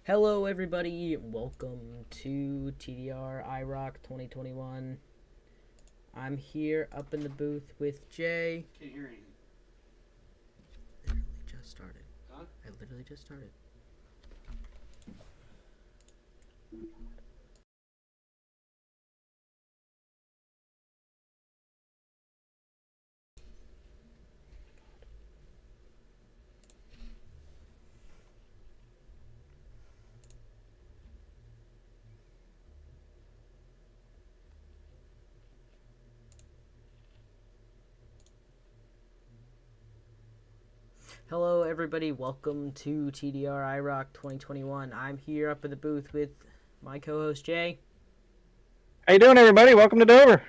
Hello, everybody. Welcome to Tdr Iroc 2021. I'm here up in the booth with Jay. Can't hear anything. Literally just started. Huh? I literally just started. Hello, everybody. Welcome to Tdr Iroc 2021. I'm here up in the booth with my co-host Jay. How you doing, everybody? Welcome to Dover.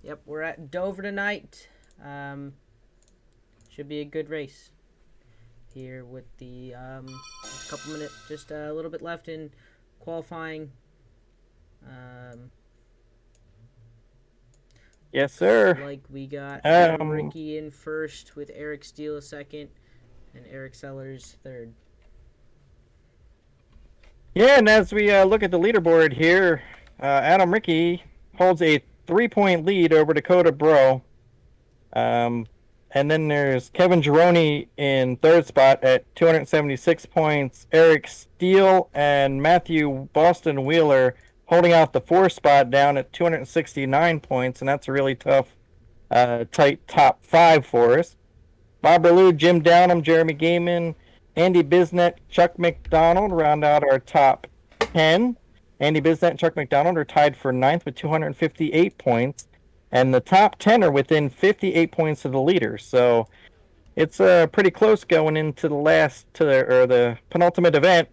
Yep, we're at Dover tonight. Should be a good race here with the couple minutes, just a little bit left in qualifying. Yes, sir. Like we got Ricky in first with Eric Steele second and Eric Sellers third. Yeah, and as we look at the leaderboard here, Adam Ricky holds a 3-point lead over Dakota Bro. And then there's Kevin Gironi in third spot at 276 points. Eric Steele and Matthew Boston Wheeler holding out the fourth spot down at 269 points, and that's a really tough, tight top five for us. Bob Berlew, Jim Downham, Jeremy Gaiman, Andy Bisnet, Chuck McDonald round out our top 10. Andy Bisnet and Chuck McDonald are tied for ninth with 258 points, and the top 10 are within 58 points of the leader. So it's pretty close going into the penultimate event.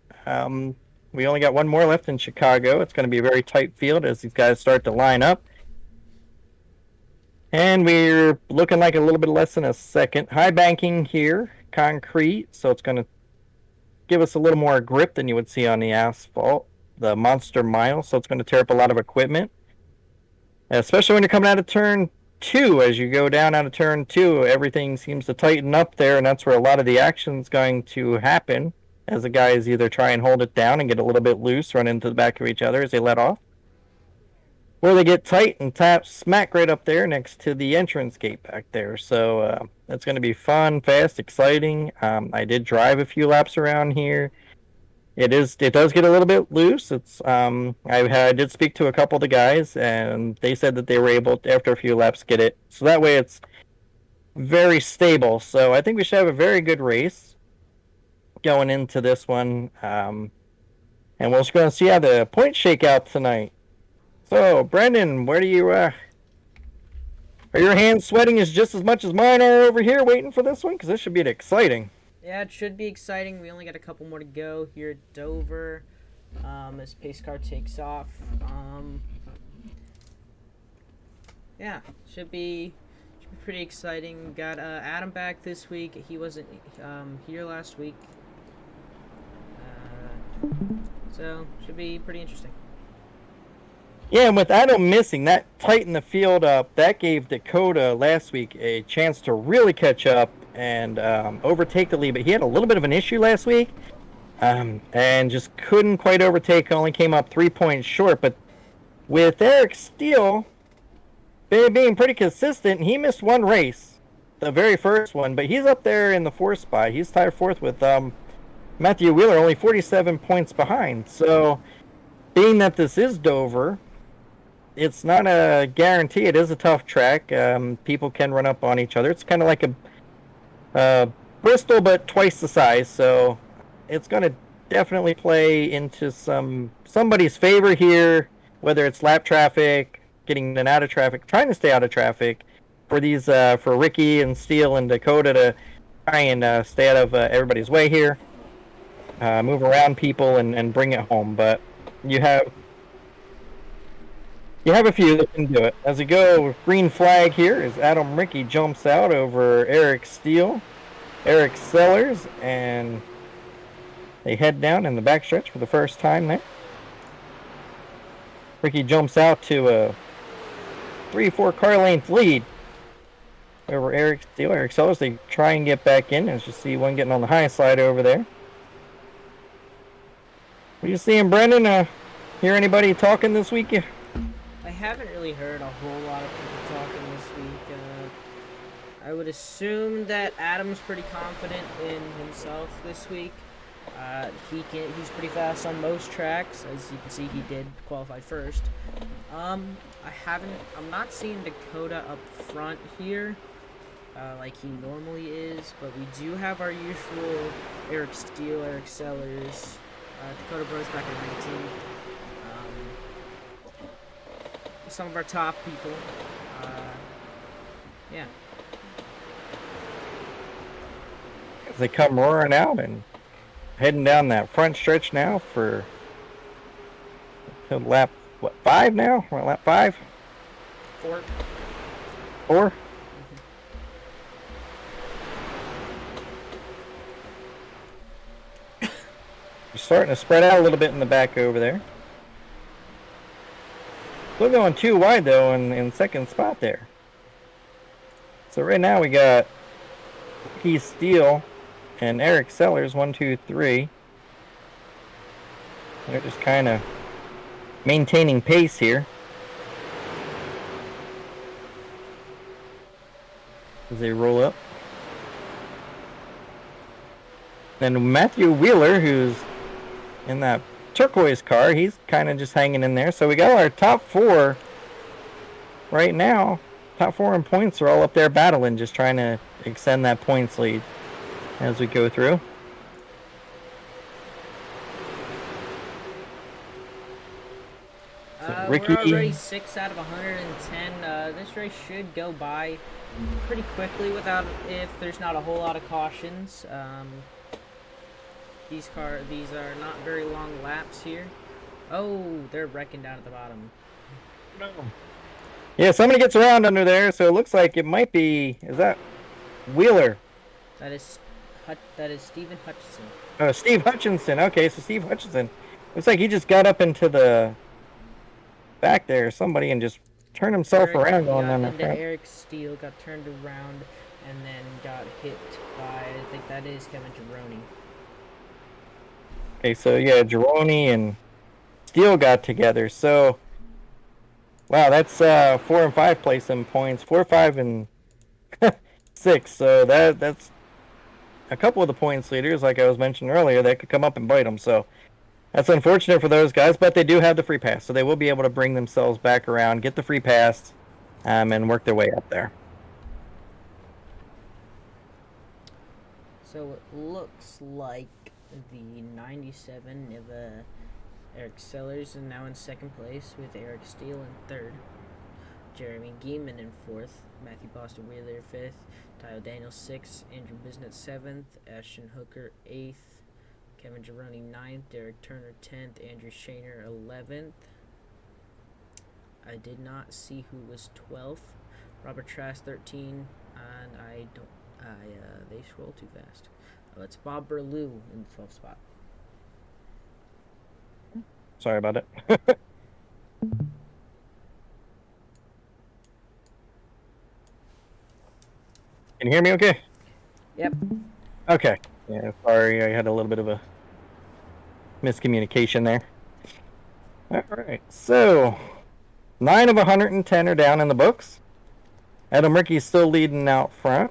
We only got one more left in Chicago. It's going to be a very tight field as these guys start to line up. And we're looking like a little bit less than a second. High banking here, concrete, so it's going to give us a little more grip than you would see on the asphalt. The Monster Mile, so it's going to tear up a lot of equipment. Especially when you're coming out of turn 2. As you go down out of turn 2, everything seems to tighten up there, and that's where a lot of the action's going to happen, as the guys either try and hold it down and get a little bit loose, run into the back of each other as they let off, or they get tight and tap smack right up there next to the entrance gate back there. So that's going to be fun, fast, exciting. I did drive a few laps around here. It does get a little bit loose. I did speak to a couple of the guys, and they said that they were able to, after a few laps, get it. So that way it's very stable. So I think we should have a very good race going into this one. And we're just going to see how the points shake out tonight. So, Brendan, where do you, are your hands sweating just as much as mine are over here waiting for this one? Because this should be exciting. Yeah, it should be exciting. We only got a couple more to go here at Dover as pace car takes off. Yeah, should be pretty exciting. We got Adam back this week. He wasn't here last week. So, should be pretty interesting. Yeah, and with Adam missing, that tightened the field up. That gave Dakota last week a chance to really catch up and overtake the lead. But he had a little bit of an issue last week and just couldn't quite overtake. Only came up 3 points short. But with Eric Steele being pretty consistent, he missed one race, the very first one. But he's up there in the fourth spot. He's tied fourth with Matthew Wheeler, only 47 points behind. So being that this is Dover, it's not a guarantee. It is a tough track. People can run up on each other. It's kind of like a Bristol, but twice the size. So it's going to definitely play into somebody's favor here, whether it's lap traffic, getting in and out of traffic, trying to stay out of traffic for these for Ricky and Steele and Dakota to try and stay out of everybody's way here, move around people and bring it home. But you have a few that can do it. As we go, green flag here as Adam Ricky jumps out over Eric Steele, Eric Sellers, and they head down in the backstretch for the first time there. Ricky jumps out to a 3-4 car length lead over Eric Steele. Eric Sellers, they try and get back in. As you see one getting on the high side over there. What are you seeing, Brendan? Hear anybody talking this week? I haven't really heard a whole lot of people talking this week. I would assume that Adam's pretty confident in himself this week. He's pretty fast on most tracks. As you can see, he did qualify first. I'm not seeing Dakota up front here, like he normally is, but we do have our usual Eric Steele, Eric Sellers, Dakota Bros back in 19. Some of our top people. Yeah. As they come roaring out and heading down that front stretch now for lap, what, 5 now? We're at lap 5? 4. 4? You're starting to spread out a little bit in the back over there. Still going too wide, though, in second spot there. So right now we got Keith Steele and Eric Sellers, 1, 2, 3. They're just kind of maintaining pace here. As they roll up. Then Matthew Wheeler, who's in that turquoise car, he's kind of just hanging in there. So we got our top 4 right now. Top 4 in points are all up there battling, just trying to extend that points lead as we go through. Ricky. We're already 6 out of 110. This race should go by pretty quickly if there's not a whole lot of cautions. These are not very long laps here. Oh, they're wrecking down at the bottom. No. Yeah, somebody gets around under there, so it looks like it might be. Is that Wheeler? That is Stephen Hutchinson. Oh, Steve Hutchinson. Okay, so Steve Hutchinson. Looks like he just got up into the back there, somebody, and just turned himself around going down the front. Eric Steele got turned around and then got hit by, I think that is Kevin Gironi. Okay, so yeah, Gironi and Steele got together. So, wow, that's 4 and 5 place in points. 4, 5, and 6. So that's a couple of the points leaders, like I was mentioning earlier, that could come up and bite them. So that's unfortunate for those guys, but they do have the free pass, so they will be able to bring themselves back around, get the free pass, and work their way up there. So it looks like the 97 of Eric Sellers is now in second place, with Eric Steele in third, Jeremy Geeman in fourth, Matthew Boston Wheeler fifth, Tyler Daniels sixth, Andrew Bisnett seventh, Ashton Hooker eighth, Kevin Gironi 9th, Derek Turner 10th, Andrew Shaner 11th. I did not see who was 12th. Robert Trask 13, and they scroll too fast. It's Bob Berlew in the 12th spot. Sorry about it. Can you hear me okay? Yep. Okay. Yeah, sorry, I had a little bit of a miscommunication there. Alright, so 9 of 110 are down in the books. Adam Ricky's still leading out front.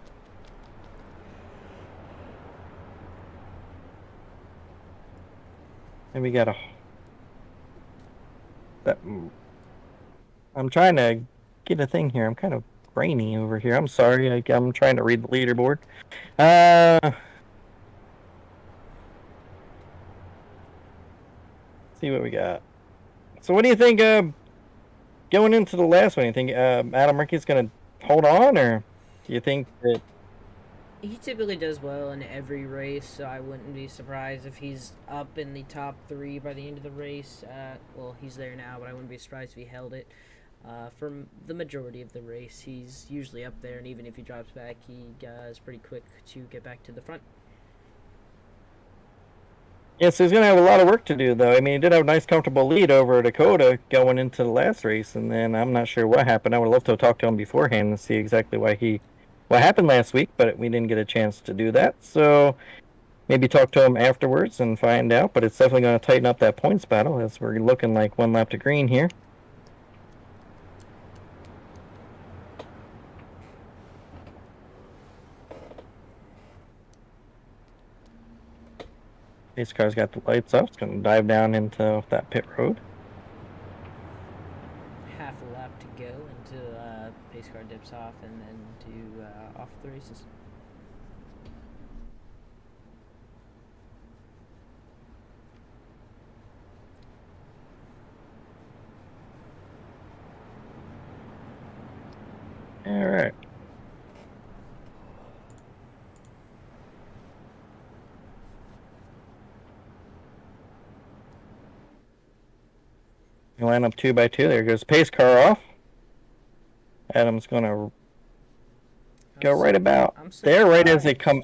And we got I'm trying to get a thing here. I'm kind of brainy over here. I'm sorry. I'm trying to read the leaderboard. See what we got. So what do you think going into the last one? You think Adam Ricky's going to hold on, or do you think that he typically does well in every race, so I wouldn't be surprised if he's up in the top 3 by the end of the race. Well, he's there now, but I wouldn't be surprised if he held it. For the majority of the race, he's usually up there, and even if he drops back, he is pretty quick to get back to the front. Yes, he's going to have a lot of work to do, though. I mean, he did have a nice, comfortable lead over Dakota going into the last race, and then I'm not sure what happened. I would love to talk to him beforehand and see exactly what happened last week, but we didn't get a chance to do that. So maybe talk to him afterwards and find out, but it's definitely going to tighten up that points battle as we're looking like 1 lap to green here. Pace car's got the lights off. It's going to dive down into that pit road. Half a lap to go until pace car dips off and then to off the races. All right. You line up 2 by 2. There goes pace car off. Adam's going to go right about there, right as they come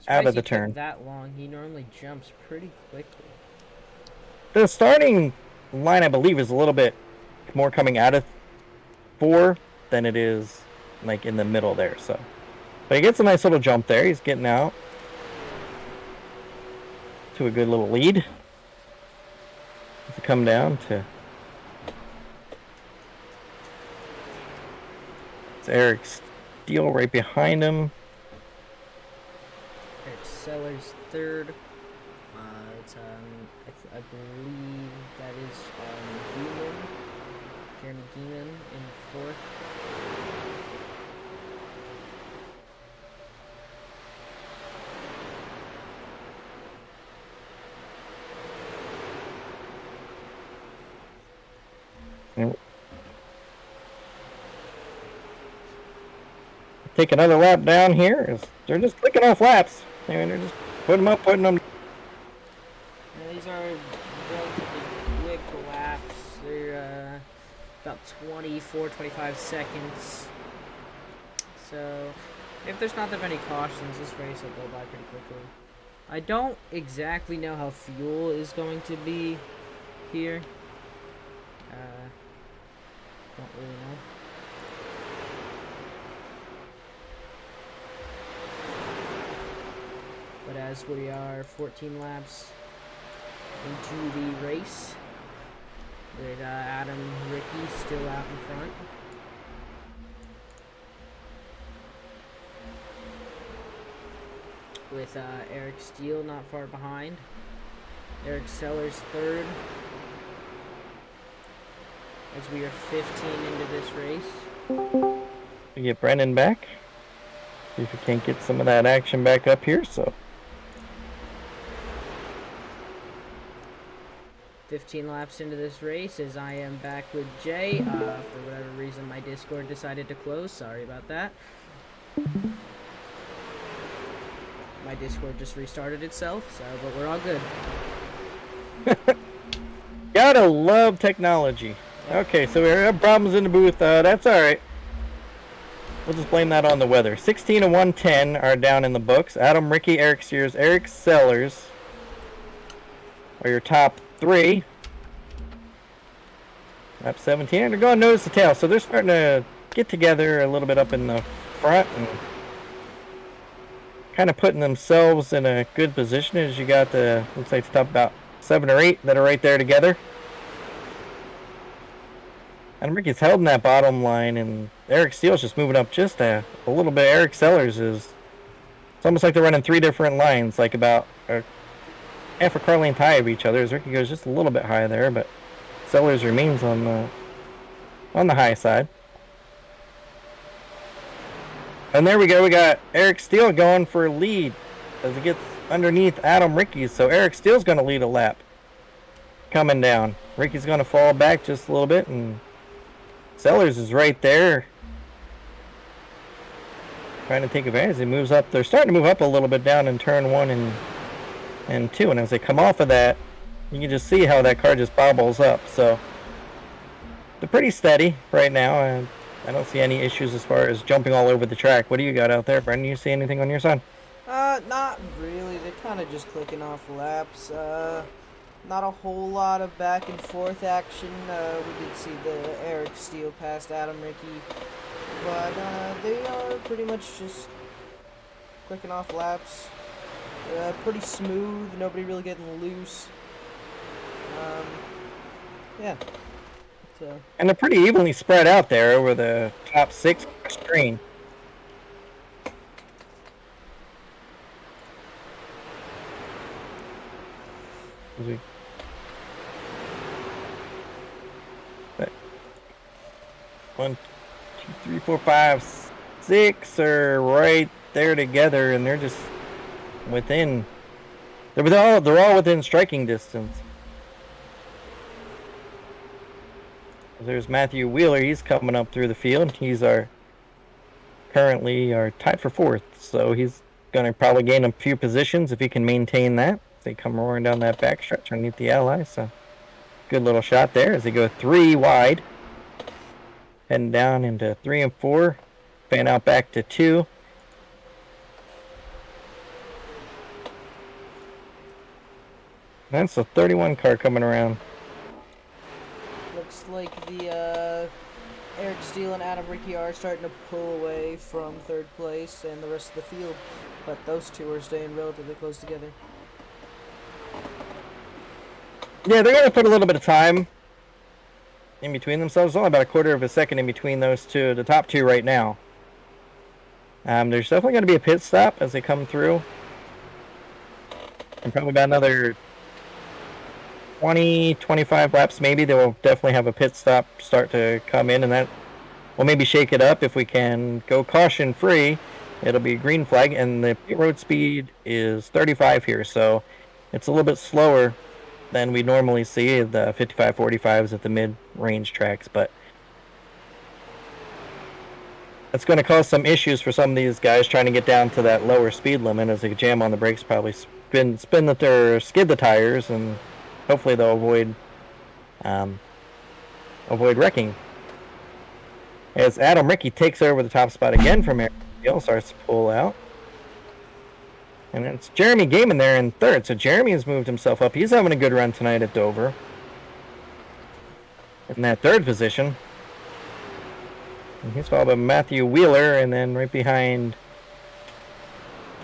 out of the turn. That long, he normally jumps pretty quickly. The starting line, I believe, is a little bit more coming out of 4 than it is like in the middle there. So, but he gets a nice little jump there. He's getting out to a good little lead. To come down to. It's Eric Steele right behind him. Eric Sellers third. It's I believe that is Geeman, Jeremy Geeman in fourth. Take another lap down here. They're just clicking off laps. They're just putting them up, putting them. Yeah, these are relatively quick laps. They're about 25 seconds. So if there's not that many cautions, this race will go by pretty quickly. I don't exactly know how fuel is going to be here. Don't really know. But as we are 14 laps into the race, with Adam Ricky still out in front. With Eric Steele not far behind. Eric Sellers third. As we are 15 into this race. We get Brennan back. See if we can't get some of that action back up here. So 15 laps into this race as I am back with Jay. For whatever reason, my Discord decided to close. Sorry about that. My Discord just restarted itself, so but we're all good. Gotta love technology. Okay, so we have problems in the booth. That's all right. We'll just blame that on the weather. 16 and 110 are down in the books. Adam, Ricky, Eric Sears, Eric Sellers are your top 3. Lap 17. And they're going nose to tail, so they're starting to get together a little bit up in the front and kind of putting themselves in a good position as you got the, looks like the top about 7 or 8 that are right there together. And Ricky's held in that bottom line, and Eric Steele's just moving up just a little bit. Eric Sellers is, it's almost like they're running 3 different lines, like about half a car length high of each other. As Ricky goes just a little bit high there, but Sellers remains on the high side. And there we go. We got Eric Steele going for a lead as he gets underneath Adam Ricky. So Eric Steele's going to lead a lap coming down. Ricky's going to fall back just a little bit, and Sellers is right there trying to take advantage. He moves up. They're starting to move up a little bit down in turn 1 and 2. And as they come off of that, you can just see how that car just bobbles up. So they're pretty steady right now. And I don't see any issues as far as jumping all over the track. What do you got out there, Brendan? You see anything on your side? Not really. They're kind of just clicking off laps. Not a whole lot of back and forth action. We did see the Eric Steele past Adam Ricky, but they are pretty much just clicking off laps. pretty smooth. Nobody really getting loose. Yeah. So. And they're pretty evenly spread out there over the top 6 screen. One, two, three, four, five, 6 are right there together, and they're just within. They're all within striking distance. There's Matthew Wheeler. He's coming up through the field. He's currently tied for 4th, so he's going to probably gain a few positions if he can maintain that. They come roaring down that backstretch underneath the ally. So good little shot there as they go 3 wide. Heading down into 3 and 4. Fan out back to 2. That's a 31 car coming around. Looks like the Eric Steele and Adam Ricky are starting to pull away from 3rd place and the rest of the field, but those two are staying relatively close together. Yeah, they're going to put a little bit of time in between themselves. Only about a quarter of a second in between those two, the top 2 right now. There's definitely going to be a pit stop as they come through. And probably about another 20, 25 laps maybe. They will definitely have a pit stop start to come in, and that will maybe shake it up. If we can go caution free, it'll be green flag, and the pit road speed is 35 here, so it's a little bit slower than we normally see the 55 45s at the mid-range tracks, but it's going to cause some issues for some of these guys trying to get down to that lower speed limit as they jam on the brakes, probably skid the tires, and hopefully they'll avoid wrecking. As Adam Ricky takes over the top spot again from Eric Steele, starts to pull out. And it's Jeremy Gaiman there in 3rd. So Jeremy has moved himself up. He's having a good run tonight at Dover. In that 3rd position. And he's followed by Matthew Wheeler, and then right behind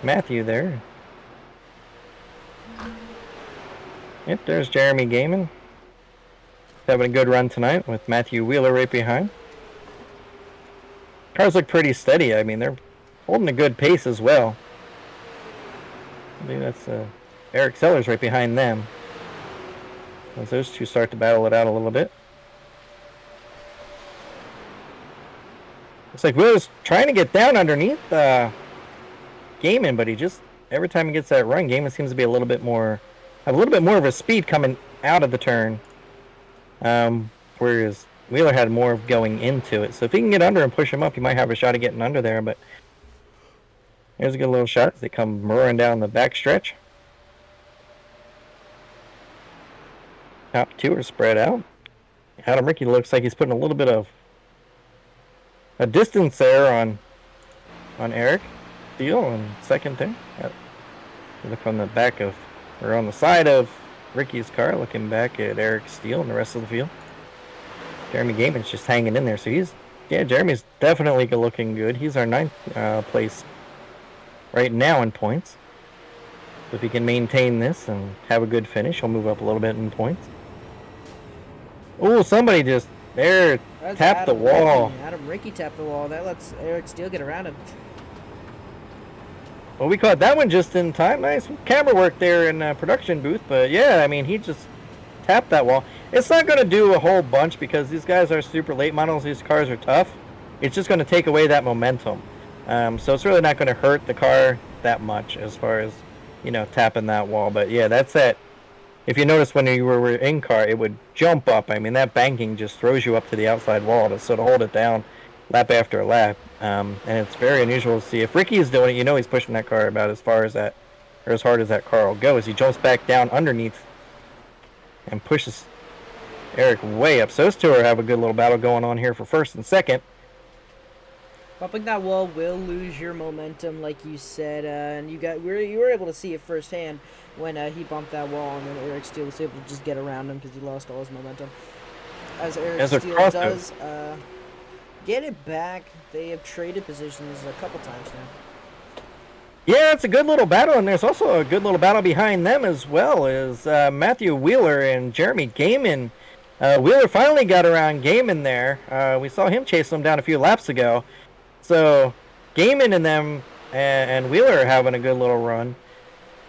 Matthew there. Yep, there's Jeremy Gaiman. Having a good run tonight with Matthew Wheeler right behind. Cars look pretty steady. I mean, they're holding a good pace as well. I think that's Eric Sellers right behind them. As those two start to battle it out a little bit. Looks like Wheeler's trying to get down underneath Gaiman, but he just, every time he gets that run, Gaiman seems to be have a little bit more of a speed coming out of the turn. Whereas Wheeler had more of going into it. So if he can get under and push him up, he might have a shot at getting under there, but there's a good little shot as they come roaring down the back stretch. Top 2 are spread out. Adam Ricky looks like he's putting a little bit of a distance there on Eric Steele in 2nd there. Look on the back of, or on the side of Ricky's car, looking back at Eric Steele and the rest of the field. Jeremy Gaiman's just hanging in there, so Jeremy's definitely looking good. He's our 9th place right now in points. So if he can maintain this and have a good finish, he'll move up a little bit in points. Oh, somebody just there tapped the wall. Adam Ricky tapped the wall. That lets Eric Steele get around him. Well, we caught that one just in time. Nice camera work there in production booth. But yeah, I mean, he just tapped that wall. It's not going to do a whole bunch because these guys are super late models. These cars are tough. It's just going to take away that momentum. So it's really not going to hurt the car that much as far as, tapping that wall. But yeah, that's it. If you notice when you were in car, it would jump up. I mean, that banking just throws you up to the outside wall to sort of hold it down lap after lap. And it's very unusual to see. If Ricky is doing it, he's pushing that car about as far as that, or as hard as that car will go, as he jumps back down underneath and pushes Eric way up. So those two have a good little battle going on here for 1st and 2nd. Bumping that wall will lose your momentum, like you said, and you were able to see it firsthand when he bumped that wall, and then Eric Steele was able to just get around him because he lost all his momentum. As Eric Steele does get it back, they have traded positions a couple times now. Yeah, it's a good little battle, and there's also a good little battle behind them as well. Is Matthew Wheeler and Jeremy Gaiman. Wheeler finally got around Gaiman there. We saw him chase him down a few laps ago. So Gaiman and them and Wheeler are having a good little run.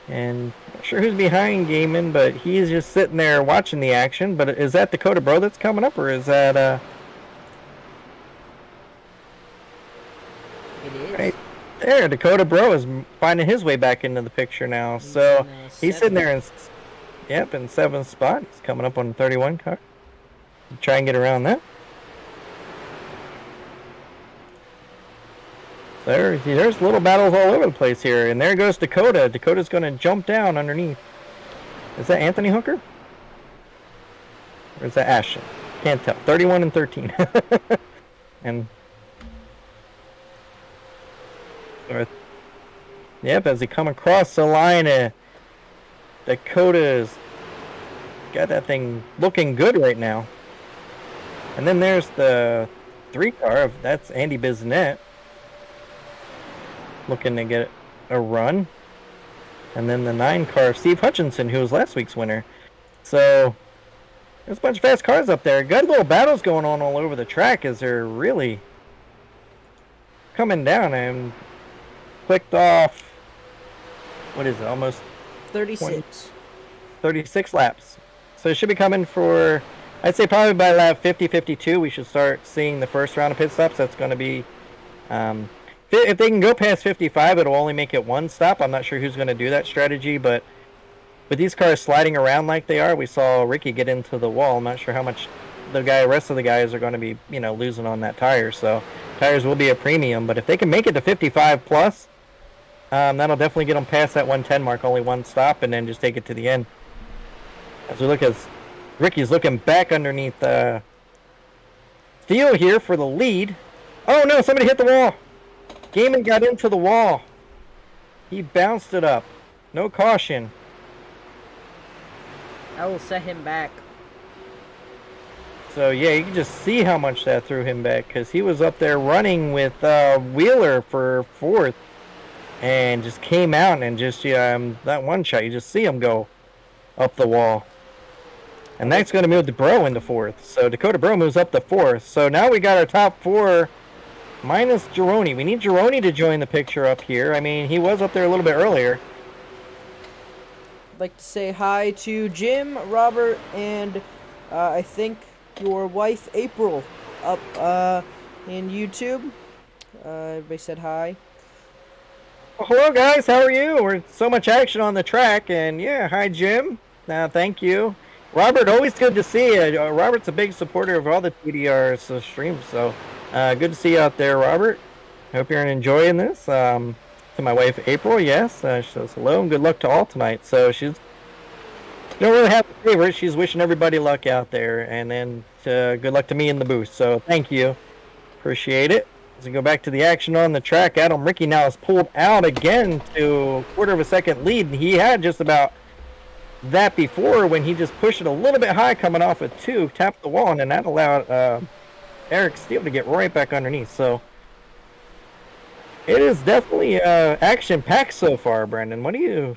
And not sure who's behind Gaiman, but he's just sitting there watching the action. But is that Dakota Bro that's coming up, or is that It is. right there? Dakota Bro is finding his way back into the picture now. So he's sitting there in, yep, in 7th spot. He's coming up on 31 car. Try and get around that. There's little battles all over the place here. And there goes Dakota. Dakota's going to jump down underneath. Is that Anthony Hooker? Or is that Ashton? Can't tell. 31 and 13. And yep, as he come across the line, Dakota's got that thing looking good right now. And then there's the 3 car. That's Andy Biznett looking to get a run. And then the 9 car, Steve Hutchinson, who was last week's winner. So there's a bunch of fast cars up there. Good little battles going on all over the track as they're really coming down. And clicked off, what is it, almost 36 laps. So it should be coming for, I'd say probably by lap 50, 52, we should start seeing the first round of pit stops. That's going to be, if they can go past 55, it'll only make it 1 stop. I'm not sure who's going to do that strategy, but with these cars sliding around like they are, we saw Ricky get into the wall. I'm not sure how much the rest of the guys are going to be, losing on that tire. So tires will be a premium, but if they can make it to 55 plus, that'll definitely get them past that 110 mark, only 1 stop, and then just take it to the end. As we look as Ricky's looking back underneath Theo here for the lead. Oh no, somebody hit the wall. Gaiman got into the wall. He bounced it up. No caution. I will set him back. So yeah, you can just see how much that threw him back, because he was up there running with Wheeler for 4th. And just came out and just, that one shot, you just see him go up the wall. And that's going to move the Bro into 4th. So Dakota Bro moves up to 4th. So now we got our top 4 minus Gironi. We need Gironi to join the picture up here. I mean, he was up there a little bit earlier. I'd like to say hi to Jim, Robert, and I think your wife, April, up in YouTube. Everybody said hi. Well, hello guys, how are you? We're so much action on the track, and yeah, hi Jim. Thank you. Robert, always good to see you. Robert's a big supporter of all the Tdr streams, so good to see you out there, Robert. I hope you're enjoying this. To my wife April, yes, she says hello and good luck to all tonight. So she don't really have a favorite. She's wishing everybody luck out there, and then good luck to me in the booth. So thank you, appreciate it. As we go back to the action on the track, Adam Ricky now is pulled out again to 1/4 of a second lead. He had just about that before when he just pushed it a little bit high coming off of 2, tapped the wall, and then that allowed Eric Steele to get right back underneath. So it is definitely action-packed so far, Brendan. What are you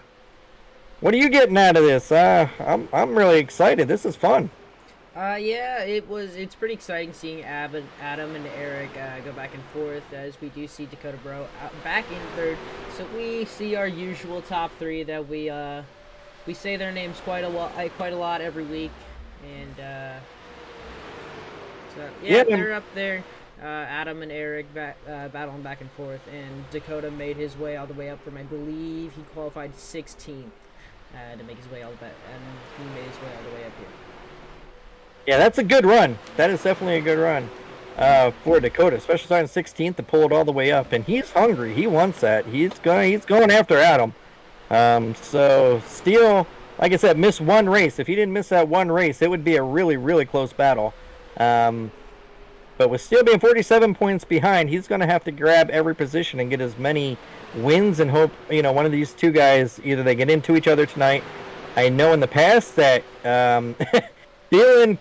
getting out of this? I'm really excited. This is fun. Yeah, it's pretty exciting seeing Adam and Eric go back and forth, as we do see Dakota Bro back in 3rd. So we see our usual top 3 that we say their names quite a lot every week, and so yeah, they're up there. Adam and Eric battling back and forth, and Dakota made his way all the way up from, I believe he qualified 16th to make his way all the way, and he made his way all the way up here. Yeah, that's a good run. That is definitely a good run for Dakota, especially starting 16th to pull it all the way up. And he's hungry. He wants that. He's going after Adam. So Steele, like I said, missed 1 race. If he didn't miss that 1 race, it would be a really, really close battle. But with Steele being 47 points behind, he's going to have to grab every position and get as many wins and hope, one of these 2 guys, either they get into each other tonight. I know in the past that Steele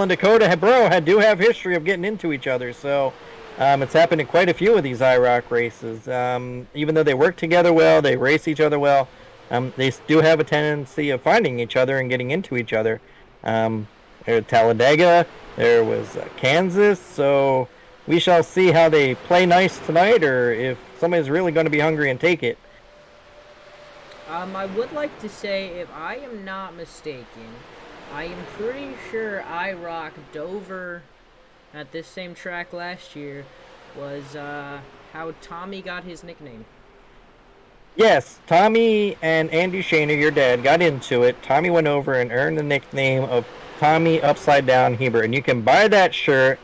and Dakota do have history of getting into each other. So It's happened in quite a few of these IROC races. Even though they work together well, they race each other well. They do have a tendency of finding each other and getting into each other. There Talladega, there was Kansas, so we shall see how they play nice tonight, or if somebody's really going to be hungry and take it. I would like to say, if I am not mistaken, I am pretty sure Iroc Dover at this same track last year was how Tommy got his nickname. Yes, Tommy and Andy Shaner, your dad, got into it. Tommy went over and earned the nickname of Tommy Upside Down Hebert, and you can buy that shirt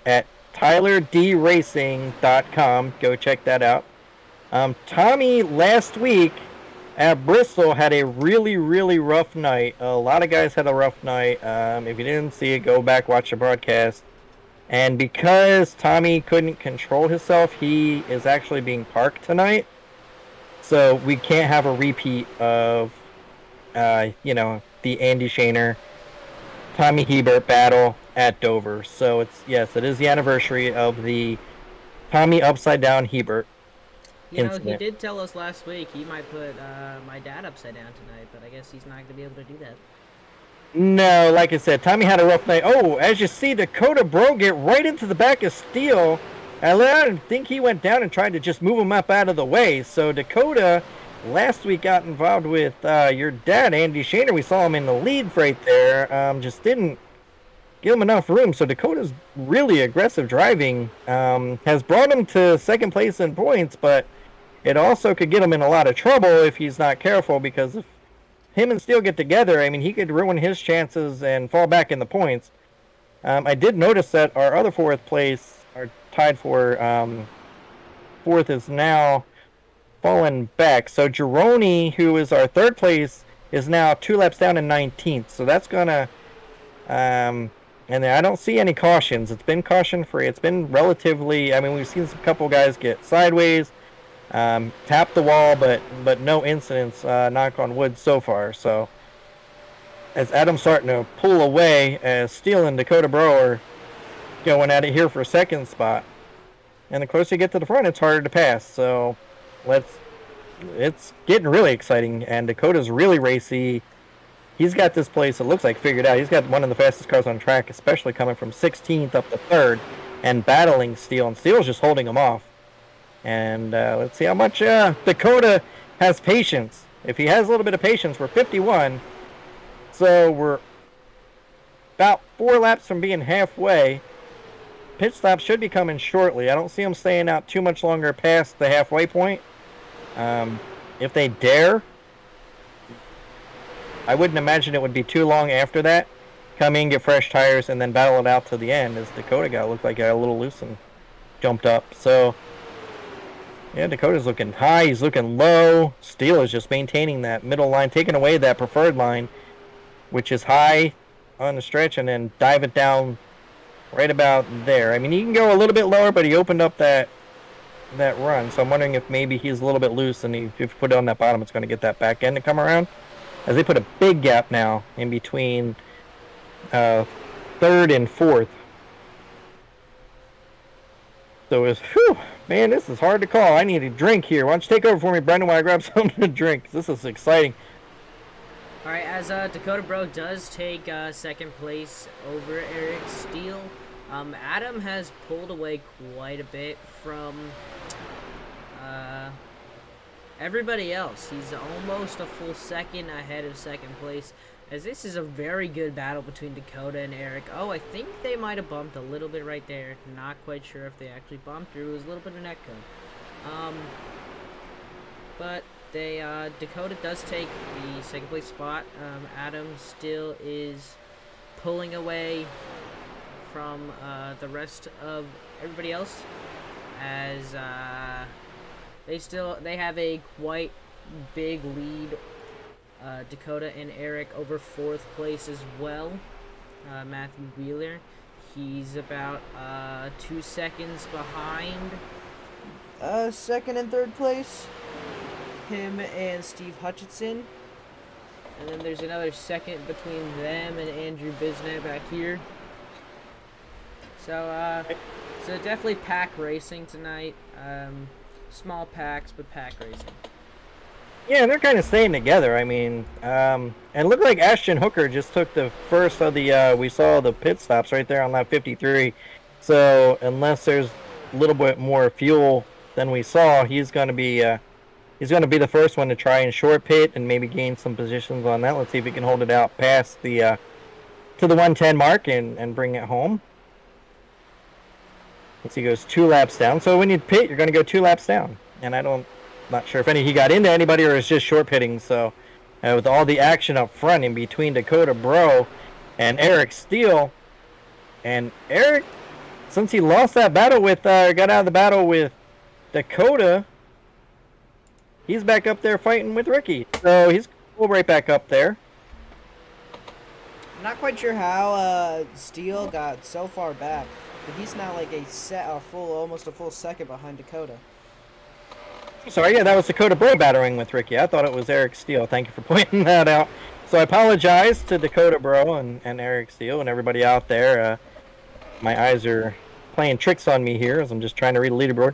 at TylerDRacing.com. Go check that out. Tommy last week at Bristol had a really, really rough night. A lot of guys had a rough night. If you didn't see it, go back, watch the broadcast. And because Tommy couldn't control himself, he is actually being parked tonight. So we can't have a repeat of, the Andy Shaner, Tommy Hebert battle at Dover. So it is the anniversary of the Tommy Upside Down Hebert incident. He did tell us last week he might put my dad upside down tonight, but I guess he's not going to be able to do that. No, like I said, Tommy had a rough night. Oh, as you see, Dakota Bro get right into the back of Steele. I think he went down and tried to just move him up out of the way. So Dakota last week got involved with your dad, Andy Shaner. We saw him in the lead right there. Just didn't give him enough room. So Dakota's really aggressive driving has brought him to second place in points, but it also could get him in a lot of trouble if he's not careful, because if him and Steele get together, I mean, he could ruin his chances and fall back in the points. I did notice that our other fourth place, our tied for fourth, is now fallen back. So Gironi, who is our third place, is now 2 laps down in 19th. So that's gonna, and I don't see any cautions. It's been caution free. It's been relatively. I mean, we've seen some couple guys get sideways, tap the wall, but no incidents, knock on wood, so far. So as Adam's starting to pull away, as Steele and Dakota Bro are going at it here for a second spot, and the closer you get to the front, it's harder to pass. So it's getting really exciting, and Dakota's really racy. He's got this place, it looks like, figured out. He's got one of the fastest cars on track, especially coming from 16th up to 3rd and battling Steele, and Steele's just holding him off. And let's see how much Dakota has patience. If he has a little bit of patience, we're 51. So we're about 4 laps from being halfway. Pit stop should be coming shortly. I don't see him staying out too much longer past the halfway point. If they dare, I wouldn't imagine it would be too long after that. Come in, get fresh tires, and then battle it out to the end, as Dakota looked like he got a little loose and jumped up. So yeah, Dakota's looking high, he's looking low. Steele is just maintaining that middle line, taking away that preferred line, which is high on the stretch, and then dive it down right about there. I mean, he can go a little bit lower, but he opened up that run. So I'm wondering if maybe he's a little bit loose, and if you put it on that bottom, it's going to get that back end to come around. As they put a big gap now in between 3rd and 4th. So it's, man, this is hard to call. I need a drink here. Why don't you take over for me, Brendan, while I grab something to drink? This is exciting. All right, as Dakota Bro does take second place over Eric Steele, Adam has pulled away quite a bit from everybody else. He's almost a full second ahead of second place, as this is a very good battle between Dakota and Eric. Oh, I think they might have bumped a little bit right there. Not quite sure if they actually bumped through. It was a little bit of netcode. But Dakota does take the second place spot. Adam still is pulling away from the rest of everybody else, as they have a quite big lead. Dakota and Eric over 4th place as well. Matthew Wheeler, he's about 2 seconds behind 2nd and 3rd place. Him and Steve Hutchinson. And then there's another second between them and Andrew Bisnet back here. So So definitely pack racing tonight. Small packs, but pack racing. Yeah, they're kind of staying together. I mean, and it looked like Ashton Hooker just took the first of the. We saw the pit stops right there on lap 53. So unless there's a little bit more fuel than we saw, he's going to be the first one to try and short pit and maybe gain some positions on that. Let's see if he can hold it out past the to the 110 mark and bring it home. Let's see, he goes 2 laps down. So when you pit, you're going to go 2 laps down, and not sure if he got into anybody or is just short pitting. So with all the action up front in between Dakota Bro and Eric Steele, and Eric, since he lost that battle with got out of the battle with Dakota, he's back up there fighting with Ricky. So he's right back up there. I'm not quite sure how Steele got so far back, but he's now like almost a full second behind Dakota. Sorry, yeah, that was Dakota Bro battering with Ricky. I thought it was Eric Steele. Thank you for pointing that out. So I apologize to Dakota Bro and Eric Steele and everybody out there. My eyes are playing tricks on me here as I'm just trying to read a leaderboard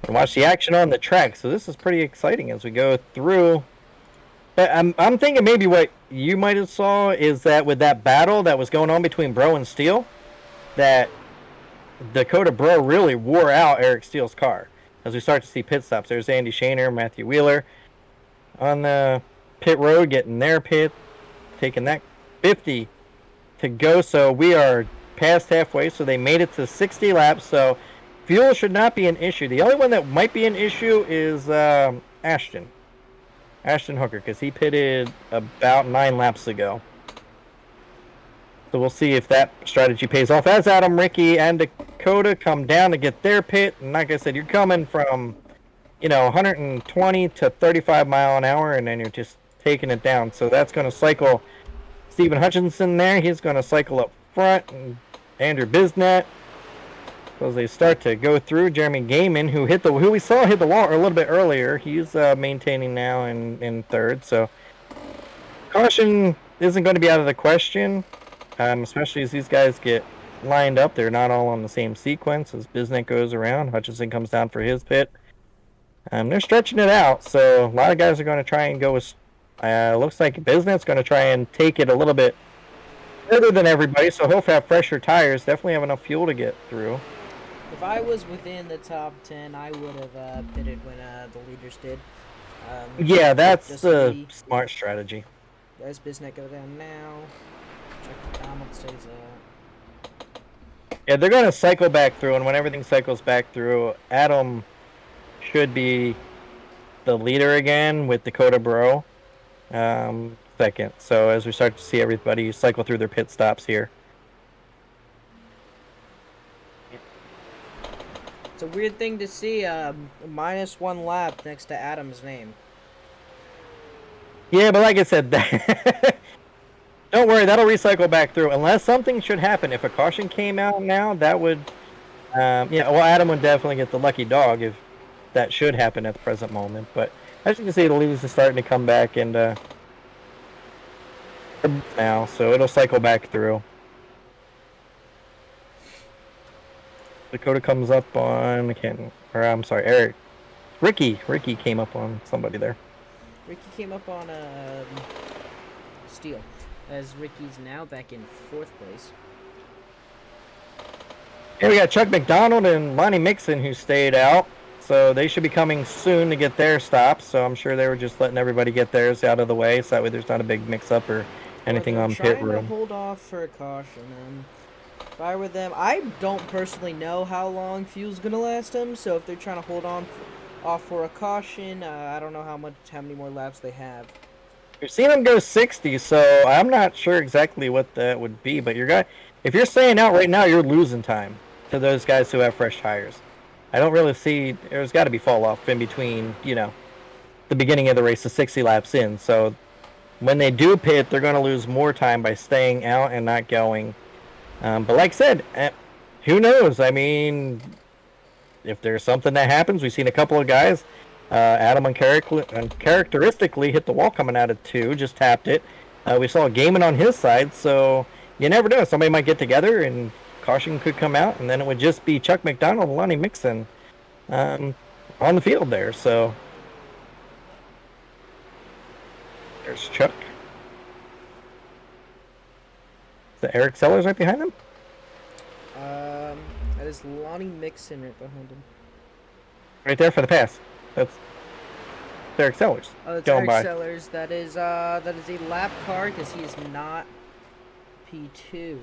and watch the action on the track. So this is pretty exciting as we go through. But I'm thinking maybe what you might have saw is that with that battle that was going on between Bro and Steele, that Dakota Bro really wore out Eric Steele's car. As we start to see pit stops, there's Andy Shaner, Matthew Wheeler on the pit road, getting their pit, taking that 50 to go. So we are past halfway, so they made it to 60 laps. So fuel should not be an issue. The only one that might be an issue is Ashton Hooker, because he pitted about 9 laps ago. So we'll see if that strategy pays off. As Adam, Ricky, and Dakota come down to get their pit, and like I said, you're coming from, 120 to 35 mile an hour, and then you're just taking it down. So that's going to cycle Stephen Hutchinson there. He's going to cycle up front, and Andrew Bisnet. So as they start to go through, Jeremy Gaiman, who we saw hit the wall a little bit earlier, he's maintaining now in third. So caution isn't going to be out of the question. Especially as these guys get lined up. They're not all on the same sequence. As Bisnet goes around, Hutchinson comes down for his pit. They're stretching it out, so a lot of guys are going to try and go with... looks like Bisnet's going to try and take it a little bit further than everybody, so he'll have fresher tires. Definitely have enough fuel to get through. If I was within the top 10, I would have pitted when the leaders did. Yeah, that's the smart strategy. There's Bisnet go down now. McDonald stays Yeah, they're going to cycle back through, and when everything cycles back through, Adam should be the leader again with Dakota Bro second. So as we start to see everybody cycle through their pit stops here. It's a weird thing to see minus 1 lap next to Adam's name. Yeah, but like I said, don't worry, that'll recycle back through. Unless something should happen. If a caution came out now, that would... Adam would definitely get the lucky dog if that should happen at the present moment. But as you can see, the leaves are starting to come back and now, so it'll cycle back through. Dakota comes up on... Eric. Ricky came up on somebody there. Ricky came up on Steele. As Ricky's now back in 4th place. Here we got Chuck McDonald and Lonnie Mixon who stayed out. So they should be coming soon to get their stops. So I'm sure they were just letting everybody get theirs out of the way, so that way there's not a big mix-up or anything on pit room. Trying to hold off for a caution. If I were them, I don't personally know how long fuel's gonna last them. So if they're trying to hold off for a caution, I don't know how many more laps they have. We've seen them go 60, so I'm not sure exactly what that would be. But if you're staying out right now, you're losing time to those guys who have fresh tires. I don't really see... There's got to be fall off in between, the beginning of the race, the 60 laps in. So when they do pit, they're going to lose more time by staying out and not going. But like I said, who knows? I mean, if there's something that happens, we've seen a couple of guys... Adam uncharacteristically hit the wall coming out of 2, just tapped it. We saw Gaiman on his side, so you never know. Somebody might get together and caution could come out, and then it would just be Chuck McDonald and Lonnie Mixon on the field there. So there's Chuck. The Eric Sellers right behind him? That is Lonnie Mixon right behind him. Right there for the pass. That's Eric Sellers. Oh, that's going Eric by. Sellers. That is a lap car because he is not P2.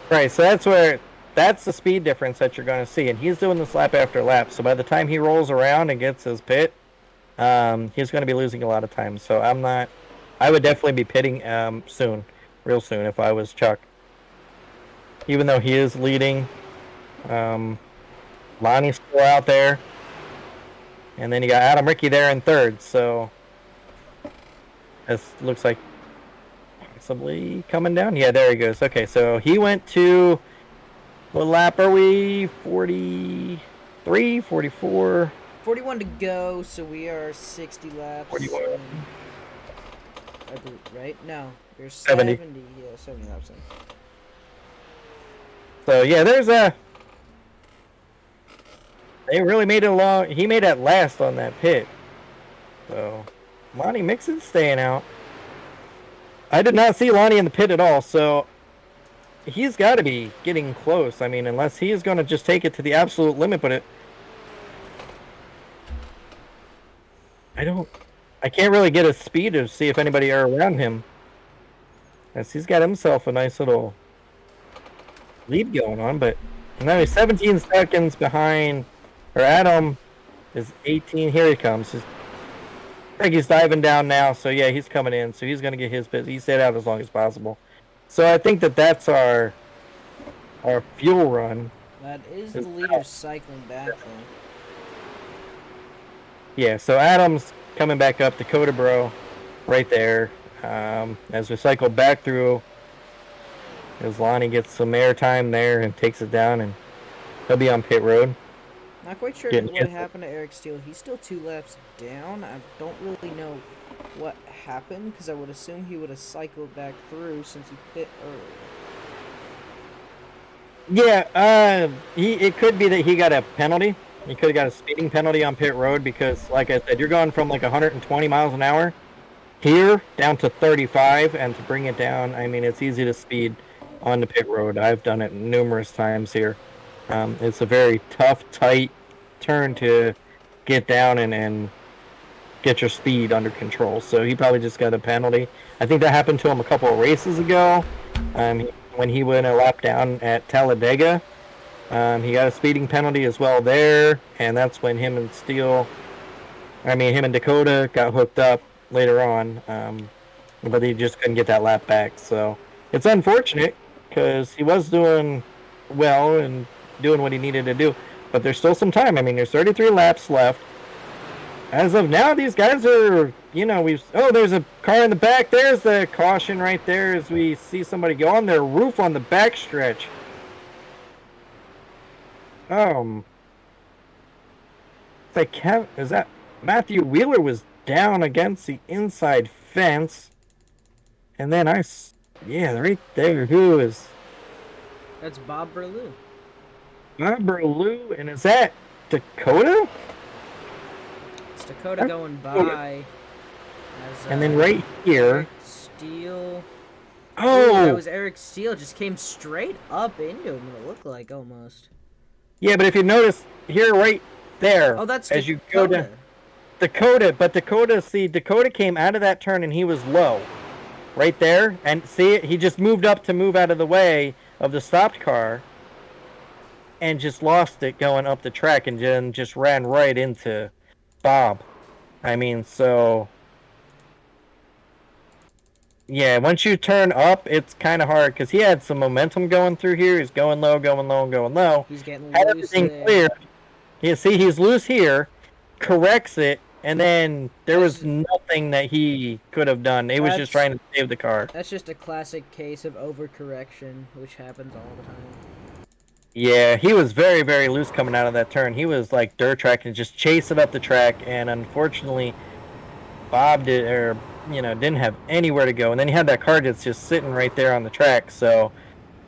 Right, so that's the speed difference that you're going to see, and he's doing this lap after lap. So by the time he rolls around and gets his pit, he's going to be losing a lot of time. So I would definitely be pitting real soon if I was Chuck. Even though he is leading, Lonnie's still out there, and then you got Adam Rickey there in third. So this looks like possibly coming down. Yeah, there he goes. Okay, so he went to, what lap are we? 43, 44? 41 to go, so we are 60 laps. 41. I believe, right? No, we're 70. 70. Yeah, 70 laps in. So yeah, they really made it along. He made it last on that pit. So Lonnie Mixon's staying out. I did not see Lonnie in the pit at all, so he's got to be getting close. I mean, unless he is going to just take it to the absolute limit, but I can't really get his speed to see if anybody are around him. As he's got himself a nice little lead going on, but now he's 17 seconds behind, or Adam is 18. Here he comes. I think he's diving down now, so yeah, he's coming in, so he's going to get his bit. He stayed out as long as possible. So I think that's our fuel run. That is the leader cycling back, though. Yeah, so Adam's coming back up, Dakota Bro, right there. As we cycle back through, as Lonnie gets some air time there and takes it down, and he'll be on pit road. Not quite sure what happened to Eric Steele. He's still 2 laps down. I don't really know what happened, because I would assume he would have cycled back through since he pit early. Yeah, it could be that he got a penalty. He could have got a speeding penalty on pit road because, like I said, you're going from like 120 miles an hour here down to 35, and to bring it down, I mean, it's easy to speed on the pit road. I've done it numerous times here. It's a very tough, tight turn to get down and get your speed under control. So he probably just got a penalty. I think that happened to him a couple of races ago. When he went a lap down at Talladega, he got a speeding penalty as well there, and that's when him and Dakota got hooked up later on. But he just couldn't get that lap back. So it's unfortunate because he was doing well and doing what he needed to do. But there's still some time. I mean, there's 33 laps left. As of now, these guys are, there's a car in the back. There's the caution right there as we see somebody go on their roof on the back stretch. Is that Matthew Wheeler was down against the inside fence. And then right there, who is? That's Bob Berlew. Bob Berlew, and is that Dakota? It's Dakota going by. And then right here, Eric Steele. Oh, that was Eric Steele. Just came straight up into him. It looked like almost. Yeah, but if you notice here, right there. Oh, that's as Dakota. You go to Dakota. But Dakota came out of that turn and he was low, right there. And see, he just moved up to move out of the way of the stopped car, and just lost it going up the track, and then just ran right into Bob. I mean, so yeah, once you turn up, it's kind of hard because he had some momentum going through here. He's going low, going low, and going low. He's getting had loose everything there. clear. You see, he's loose here, corrects it, and then there was nothing that he could have done. He was just trying to save the car. That's just a classic case of overcorrection, which happens all the time. Yeah, he was very, very loose coming out of that turn. He was like dirt track and just chasing up the track, and unfortunately, Bob didn't have anywhere to go. And then he had that car that's just sitting right there on the track. So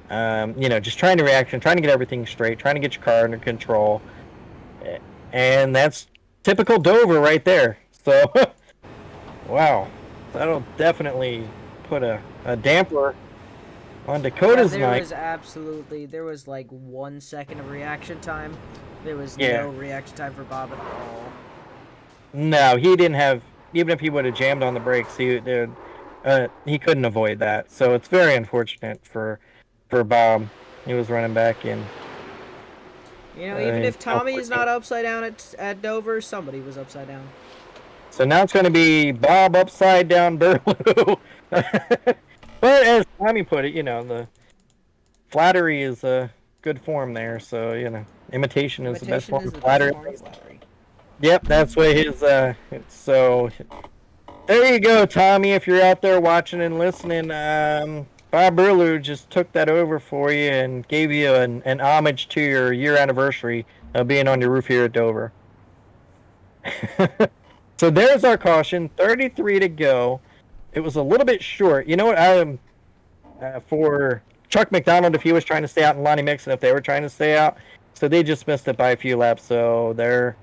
Just trying to reaction, trying to get everything straight, trying to get your car under control. And that's typical Dover right there. So, wow. That'll definitely put a damper on Dakota's night. There was like 1 second of reaction time. There was Yeah. no reaction time for Bob at all. No, he didn't have. Even if he would have jammed on the brakes, he couldn't avoid that. So it's very unfortunate for Bob. He was running back in. Even if Tommy is not upside down at Dover, somebody was upside down. So now it's going to be Bob upside down Burlew. But as Tommy put it, the flattery is a good form there. So imitation is the best form of flattery. Yep, that's what his. So there you go, Tommy. If you're out there watching and listening, Bob Burlew just took that over for you and gave you an homage to your year anniversary of being on your roof here at Dover. So there's our caution. 33 to go. It was a little bit short. You know what? For Chuck McDonald, if he was trying to stay out, and Lonnie Mixon, if they were trying to stay out, so they just missed it by a few laps. So they're.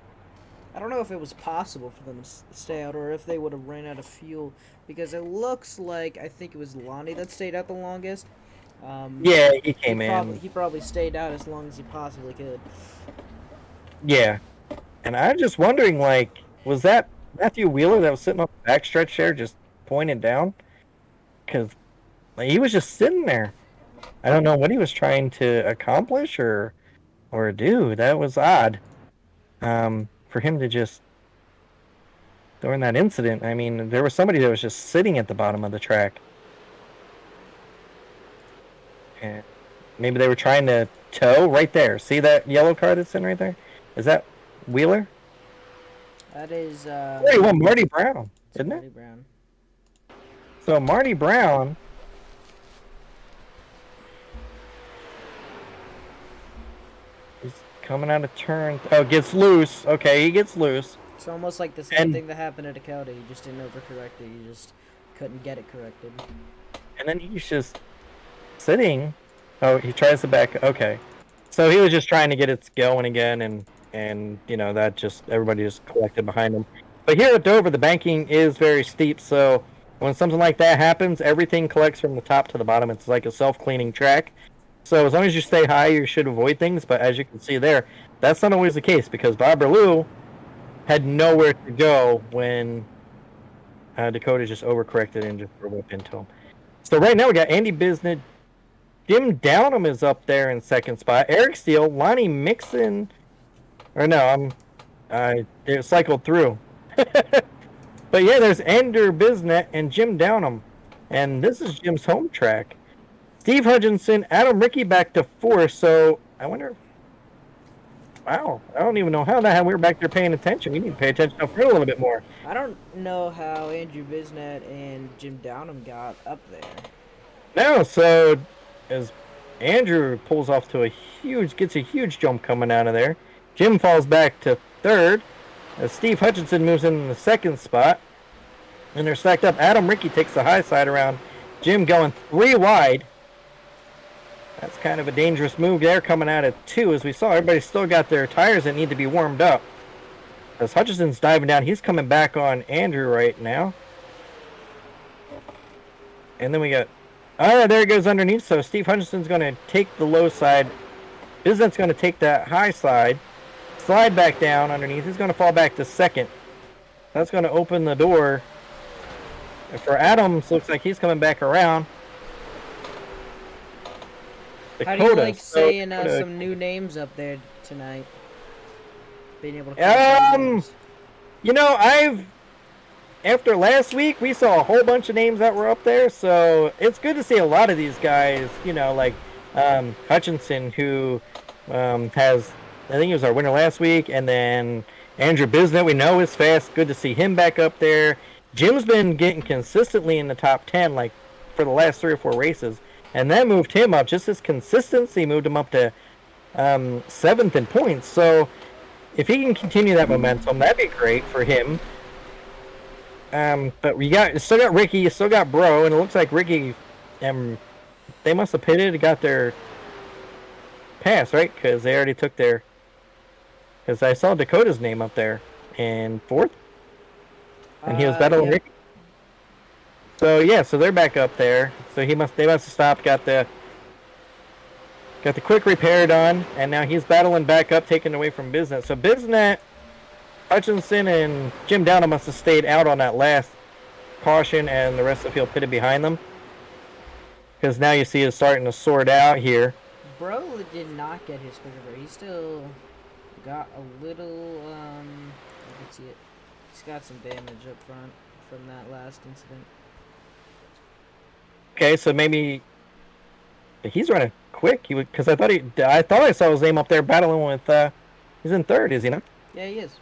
I don't know if it was possible for them to stay out or if they would have ran out of fuel, because it looks like I think it was Lonnie that stayed out the longest. Yeah, he came in. He probably stayed out as long as he possibly could. Yeah, and I'm just wondering, was that Matthew Wheeler that was sitting on the backstretch there just pointed down? Because he was just sitting there. I don't know what he was trying to accomplish or do. That was odd. For him to just, during that incident, I mean, there was somebody that was just sitting at the bottom of the track. And maybe they were trying to tow right there. See that yellow car that's in right there? Is that Wheeler? That is, Wait, well, Marty Brown, isn't Marty it? Brown. So Marty Brown is coming out of turn. Oh, gets loose. Okay, he gets loose. It's almost like the same thing that happened at Dakota. You just didn't overcorrect it. You just couldn't get it corrected. And then he's just sitting. Oh, he tries to back. Okay, so he was just trying to get it going again, and that just everybody just collected behind him. But here at Dover, the banking is very steep, so when something like that happens, everything collects from the top to the bottom. It's like a self-cleaning track. So as long as you stay high, you should avoid things. But as you can see there, that's not always the case, because Bob Burlew had nowhere to go when Dakota just overcorrected and just whipped into him. So right now we got Andy Bisnet. Jim Downham is up there in second spot. Eric Steele, Lonnie Mixon. Or no, it cycled through. But yeah, there's Andrew Bisnet and Jim Downham. And this is Jim's home track. Steve Hutchinson, Adam Rickey back to fourth. So I wonder. Wow, I don't even know how that happened. We were back there paying attention. We need to pay attention up front a little bit more. I don't know how Andrew Bisnet and Jim Downham got up there. No, so as Andrew pulls off to gets a huge jump coming out of there. Jim falls back to third. As Steve Hutchinson moves in the second spot. And they're stacked up. Adam Rickey takes the high side around. Jim going 3 wide. That's kind of a dangerous move there coming out at 2. As we saw, everybody's still got their tires that need to be warmed up. As Hutchinson's diving down, he's coming back on Andrew right now. And then we got... Oh, there he goes underneath. So Steve Hutchinson's going to take the low side. Bisnet's going to take that high side. Slide back down underneath. He's going to fall back to second. That's going to open the door. And for Adams, looks like he's coming back around. Dakota. How do you like saying some new names up there tonight? Being able to after last week, we saw a whole bunch of names that were up there, so it's good to see a lot of these guys, like Hutchinson, who has, I think he was our winner last week, and then Andrew Bisnet, we know is fast. Good to see him back up there. Jim's been getting consistently in the top 10, for the last 3 or 4 races. And that moved him up. Just his consistency moved him up to 7th in points. So if he can continue that momentum, that'd be great for him. But you still got Ricky, you still got Bro, and it looks like Ricky they must have pitted, got their pass, right? Because they already took their. Because I saw Dakota's name up there in fourth, and he was battling Yeah. Ricky. So yeah, so they're back up there. So they must have stopped, got the quick repair done, and now he's battling back up, taken away from Biznat. So Biznat, Hutchinson, and Jim Downham must have stayed out on that last caution, and the rest of the field pitted behind them. Because now you see it's starting to sort out here. Bro did not get his quicker. He still got a little, you can see it. He's got some damage up front from that last incident. Okay, so maybe he's running quick. He would, because I thought I saw his name up there battling with. He's in third, is he not? Yeah, he is.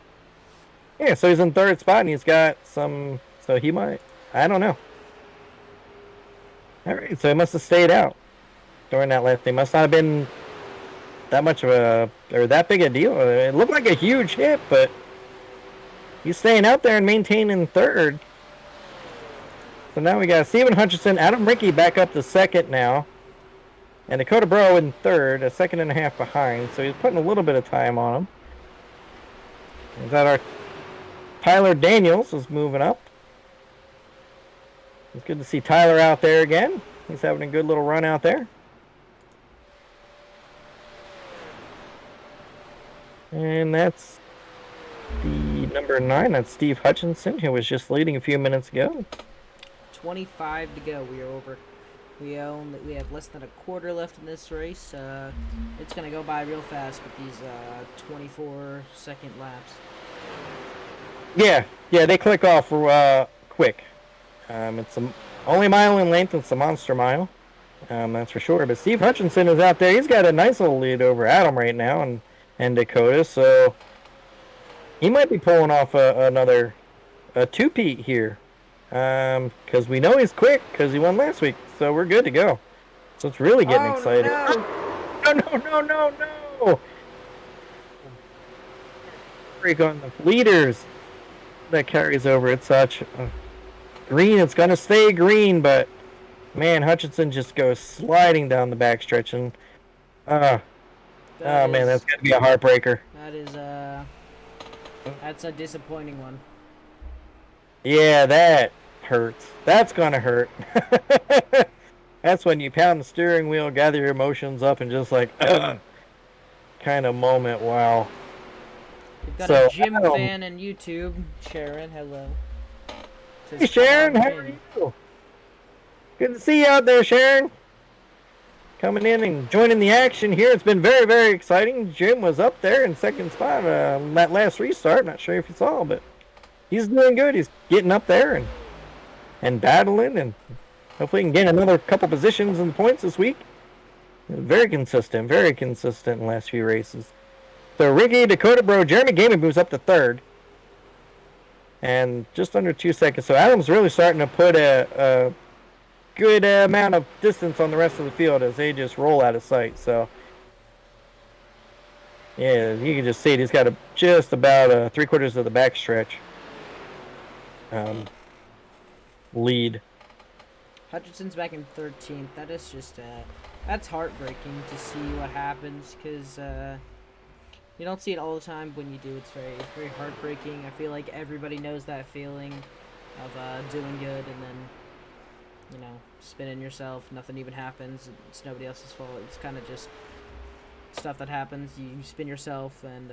Yeah, so he's in third spot, and he's got some. So he might. I don't know. All right, so he must have stayed out during that last. They must not have been that much of a or that big a deal. It looked like a huge hit, but he's staying out there and maintaining third. So now we got Steven Hutchinson, Adam Rickey back up to second now. And Dakota Bro in third, a second and a half behind. So he's putting a little bit of time on him. Is that our Tyler Daniels is moving up. It's good to see Tyler out there again. He's having a good little run out there. And that's the number 9. That's Steve Hutchinson, who was just leading a few minutes ago. 25 to go. We are over. We have less than a quarter left in this race. It's gonna go by real fast with these 24-second laps. Yeah, they click off quick. It's only mile in length. It's a monster mile, that's for sure. But Steve Hutchinson is out there. He's got a nice little lead over Adam right now and Dakota. So he might be pulling off another two-peat here. Because we know he's quick because he won last week, so we're good to go. So it's really getting excited. No! Break on the leaders. That carries over. It's such green. It's gonna stay green, but man, Hutchinson just goes sliding down the backstretch, and man, that's gonna be a heartbreaker. That's a disappointing one. Yeah, that hurts. That's gonna hurt. That's when you pound the steering wheel, gather your emotions up, and just like kind of moment. Wow. We've got a Jim fan on YouTube. Sharon, hello. Hey Sharon, how are you? Good to see you out there, Sharon. Coming in and joining the action here. It's been very, very exciting. Jim was up there in second spot that last restart. Not sure if you saw, but he's doing good. He's getting up there and battling, and hopefully he can gain another couple positions in the points this week. Very consistent in the last few races. So Ricky, Dakota Bro, Jeremy Gaiman moves up to third. And just under 2 seconds. So Adam's really starting to put a good amount of distance on the rest of the field as they just roll out of sight. So yeah, you can just see it. He's got just about 3/4 of the backstretch lead. Hutchinson's back in 13th. That is just that's heartbreaking to see what happens, because you don't see it all the time. When you do, it's very, very heartbreaking. I feel like everybody knows that feeling of doing good and then, you know, spinning yourself, nothing even happens. It's nobody else's fault. It's kind of just stuff that happens. You spin yourself and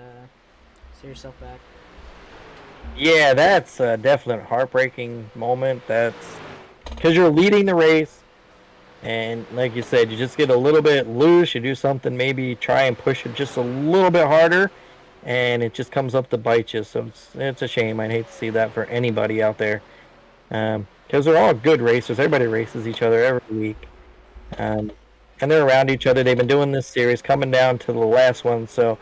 see yourself back. Yeah, that's a definite heartbreaking moment. That's because you're leading the race, and like you said, you just get a little bit loose. You do something, maybe try and push it just a little bit harder, and it just comes up to bite you. So it's a shame. I'd hate to see that for anybody out there, because they're all good racers. Everybody races each other every week, and they're around each other. They've been doing this series, coming down to the last one. So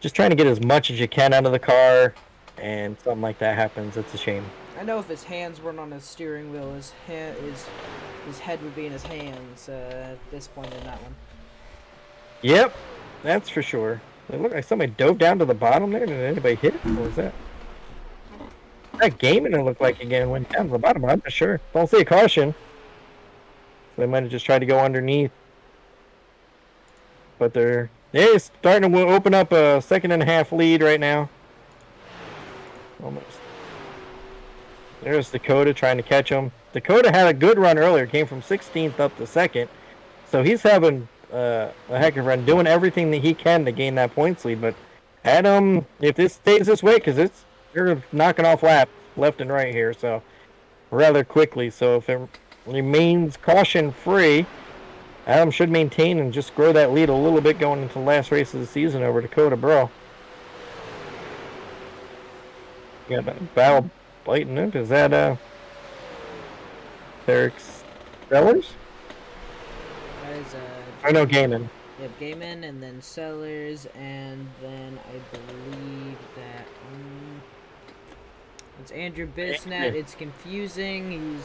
just trying to get as much as you can out of the car, and something like that happens. It's a shame. I know if his hands weren't on his steering wheel, his head would be in his hands at this point in that one. Yep, that's for sure. It looked like somebody dove down to the bottom there. Did anybody hit it? What was that? That game, and it looked like again went down to the bottom. I'm not sure. Don't see a caution. So they might have just tried to go underneath. But they're starting to open up a 2.5 lead right now. Almost. There's Dakota trying to catch him. Dakota had a good run earlier, came from 16th up to 2nd. So he's having a heck of a run, doing everything that he can to gain that points lead. But Adam, if this stays this way, because they're knocking off laps left and right here, so rather quickly. So if it remains caution free, Adam should maintain and just grow that lead a little bit going into the last race of the season over Dakota Bro. Yeah, battle biting it. Is that Derek Sellers? I know Gaiman. Yep, Gaiman, and then Sellers, and then I believe that it's Andrew Bisnet. It's confusing.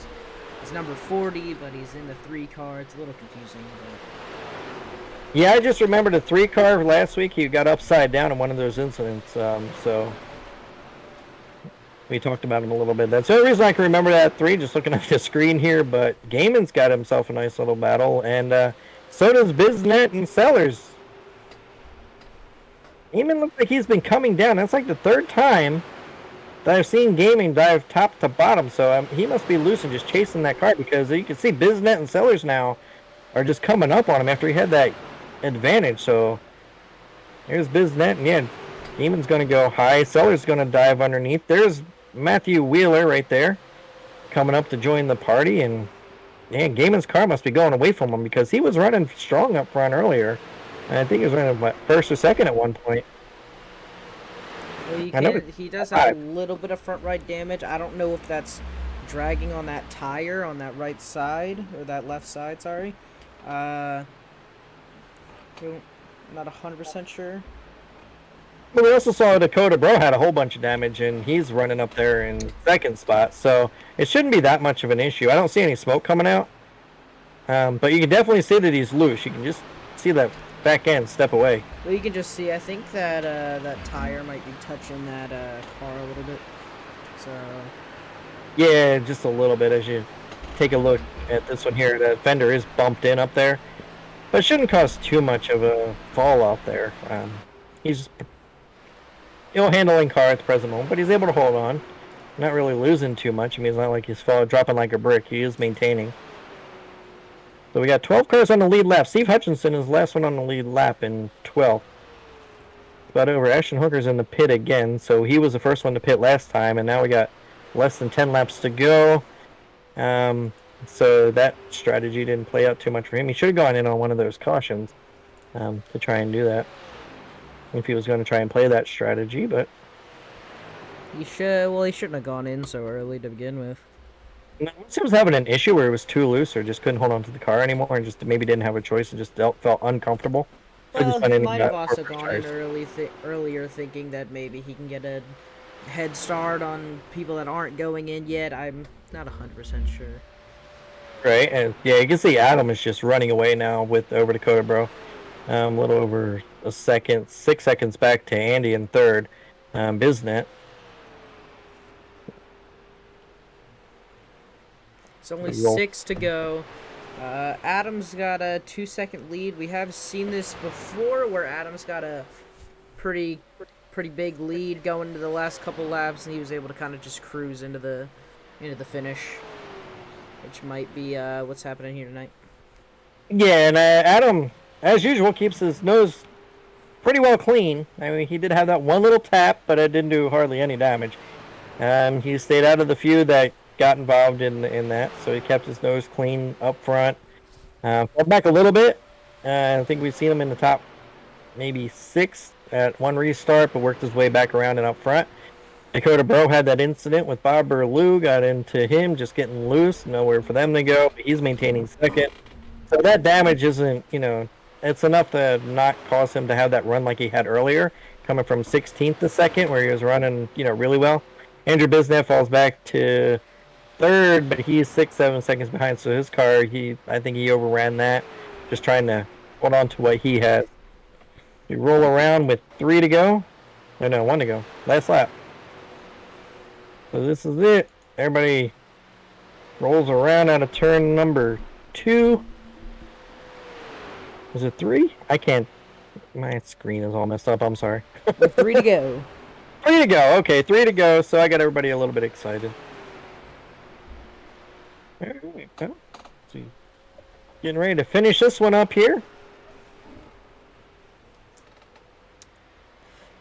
He's number 40, but he's in the 3 car. It's a little confusing. But... yeah, I just remembered the 3 car last week. He got upside down in one of those incidents. So we talked about him a little bit. That's the only reason I can remember that 3, just looking at the screen here. But Gaiman's got himself a nice little battle, and so does Bisnet and Sellers. Gaiman looks like he's been coming down. That's like the 3rd time that I've seen Gaming dive top to bottom, so he must be loose and just chasing that car, because you can see Bisnet and Sellers now are just coming up on him after he had that advantage. So here's Bisnet, and yeah, Gamon's going to go high. Sellers going to dive underneath. There's Matthew Wheeler right there coming up to join the party, and man, Gaiman's car must be going away from him, because he was running strong up front earlier. And I think he was running first or second at one point. Well, he does have a little bit of front right damage. I don't know if that's dragging on that tire on that right side, or that left side, sorry. Not 100% sure. Well, we also saw Dakota Bro had a whole bunch of damage, and he's running up there in 2nd spot, so it shouldn't be that much of an issue. I don't see any smoke coming out, but you can definitely see that he's loose. You can just see that back end step away. Well, you can just see, I think that that tire might be touching that car a little bit. So yeah, just a little bit. As you take a look at this one here, the fender is bumped in up there, but it shouldn't cause too much of a fall off there. He's handling car at the present moment, but he's able to hold on, not really losing too much. I mean, it's not like he's dropping like a brick. He is maintaining. So we got 12 cars on the lead lap. Steve Hutchinson is the last one on the lead lap in 12th. But over, Ashton Hooker's in the pit again, so he was the first one to pit last time, and now we got less than 10 laps to go. So that strategy didn't play out too much for him. He should have gone in on one of those cautions to try and do that, if he was going to try and play that strategy, but he shouldn't have gone in so early to begin with. Once he was having an issue where it was too loose or just couldn't hold on to the car anymore, and just maybe didn't have a choice and just felt uncomfortable. Well, he might have also gone in earlier thinking that maybe he can get a head start on people that aren't going in yet. I'm not 100% sure. Right, and yeah, you can see Adam is just running away now with over Dakota Bro. A little over a second, 6 seconds back to Andy in 3rd. Bisnet. It's only 6 to go. Adam's got a 2-second lead. We have seen this before, where Adam's got a pretty big lead going into the last couple laps, and he was able to kind of just cruise into the finish, which might be what's happening here tonight. Yeah, and Adam, as usual, keeps his nose pretty well clean. I mean, he did have that one little tap, but it didn't do hardly any damage. He stayed out of the few that got involved in that, so he kept his nose clean up front. Fell back a little bit. I think we've seen him in the top maybe 6 at one restart, but worked his way back around and up front. Dakota Bro had that incident with Bob Burlew, got into him, just getting loose, nowhere for them to go, but he's maintaining 2nd. So that damage isn't, it's enough to not cause him to have that run like he had earlier, coming from 16th to 2nd, where he was running, really well. Andrew Bisnet falls back to 3rd, but he's 6-7 seconds behind, so his car, I think he overran that, just trying to hold on to what he has. We roll around with 3 to go. No, 1 to go. Last lap. So this is it. Everybody rolls around out of turn number 2. Is it 3? I can't. My screen is all messed up. I'm sorry. With 3 to go. 3 to go. Okay, 3 to go. So I got everybody a little bit excited. All right, well, see. Getting ready to finish this one up here.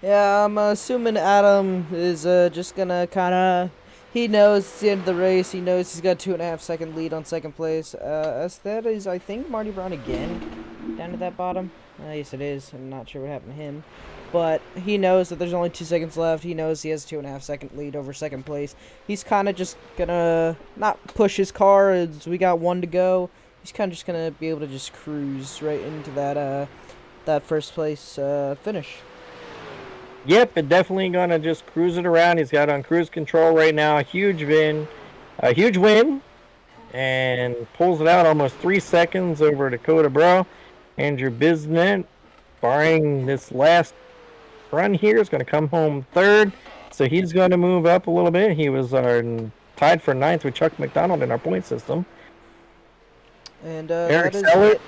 Yeah, I'm assuming Adam is just gonna kind of. He knows it's the end of the race. He knows he's got 2.5-second lead on second place. As that is, I think, Marty Brown again down at that bottom. Yes, it is. I'm not sure what happened to him. But he knows that there's only 2 seconds left. He knows he has 2.5-second lead over second place. He's kind of just gonna not push his car as we got 1 to go. He's kind of just gonna be able to just cruise right into that first place finish. Yep, and definitely gonna just cruise it around. He's got on cruise control right now. A huge win, and pulls it out almost 3 seconds over Dakota Bro. Andrew Bisnet, barring this last run here, is going to come home third. So he's going to move up a little bit. He was tied for 9th with Chuck McDonald in our point system. And Eric Sellers,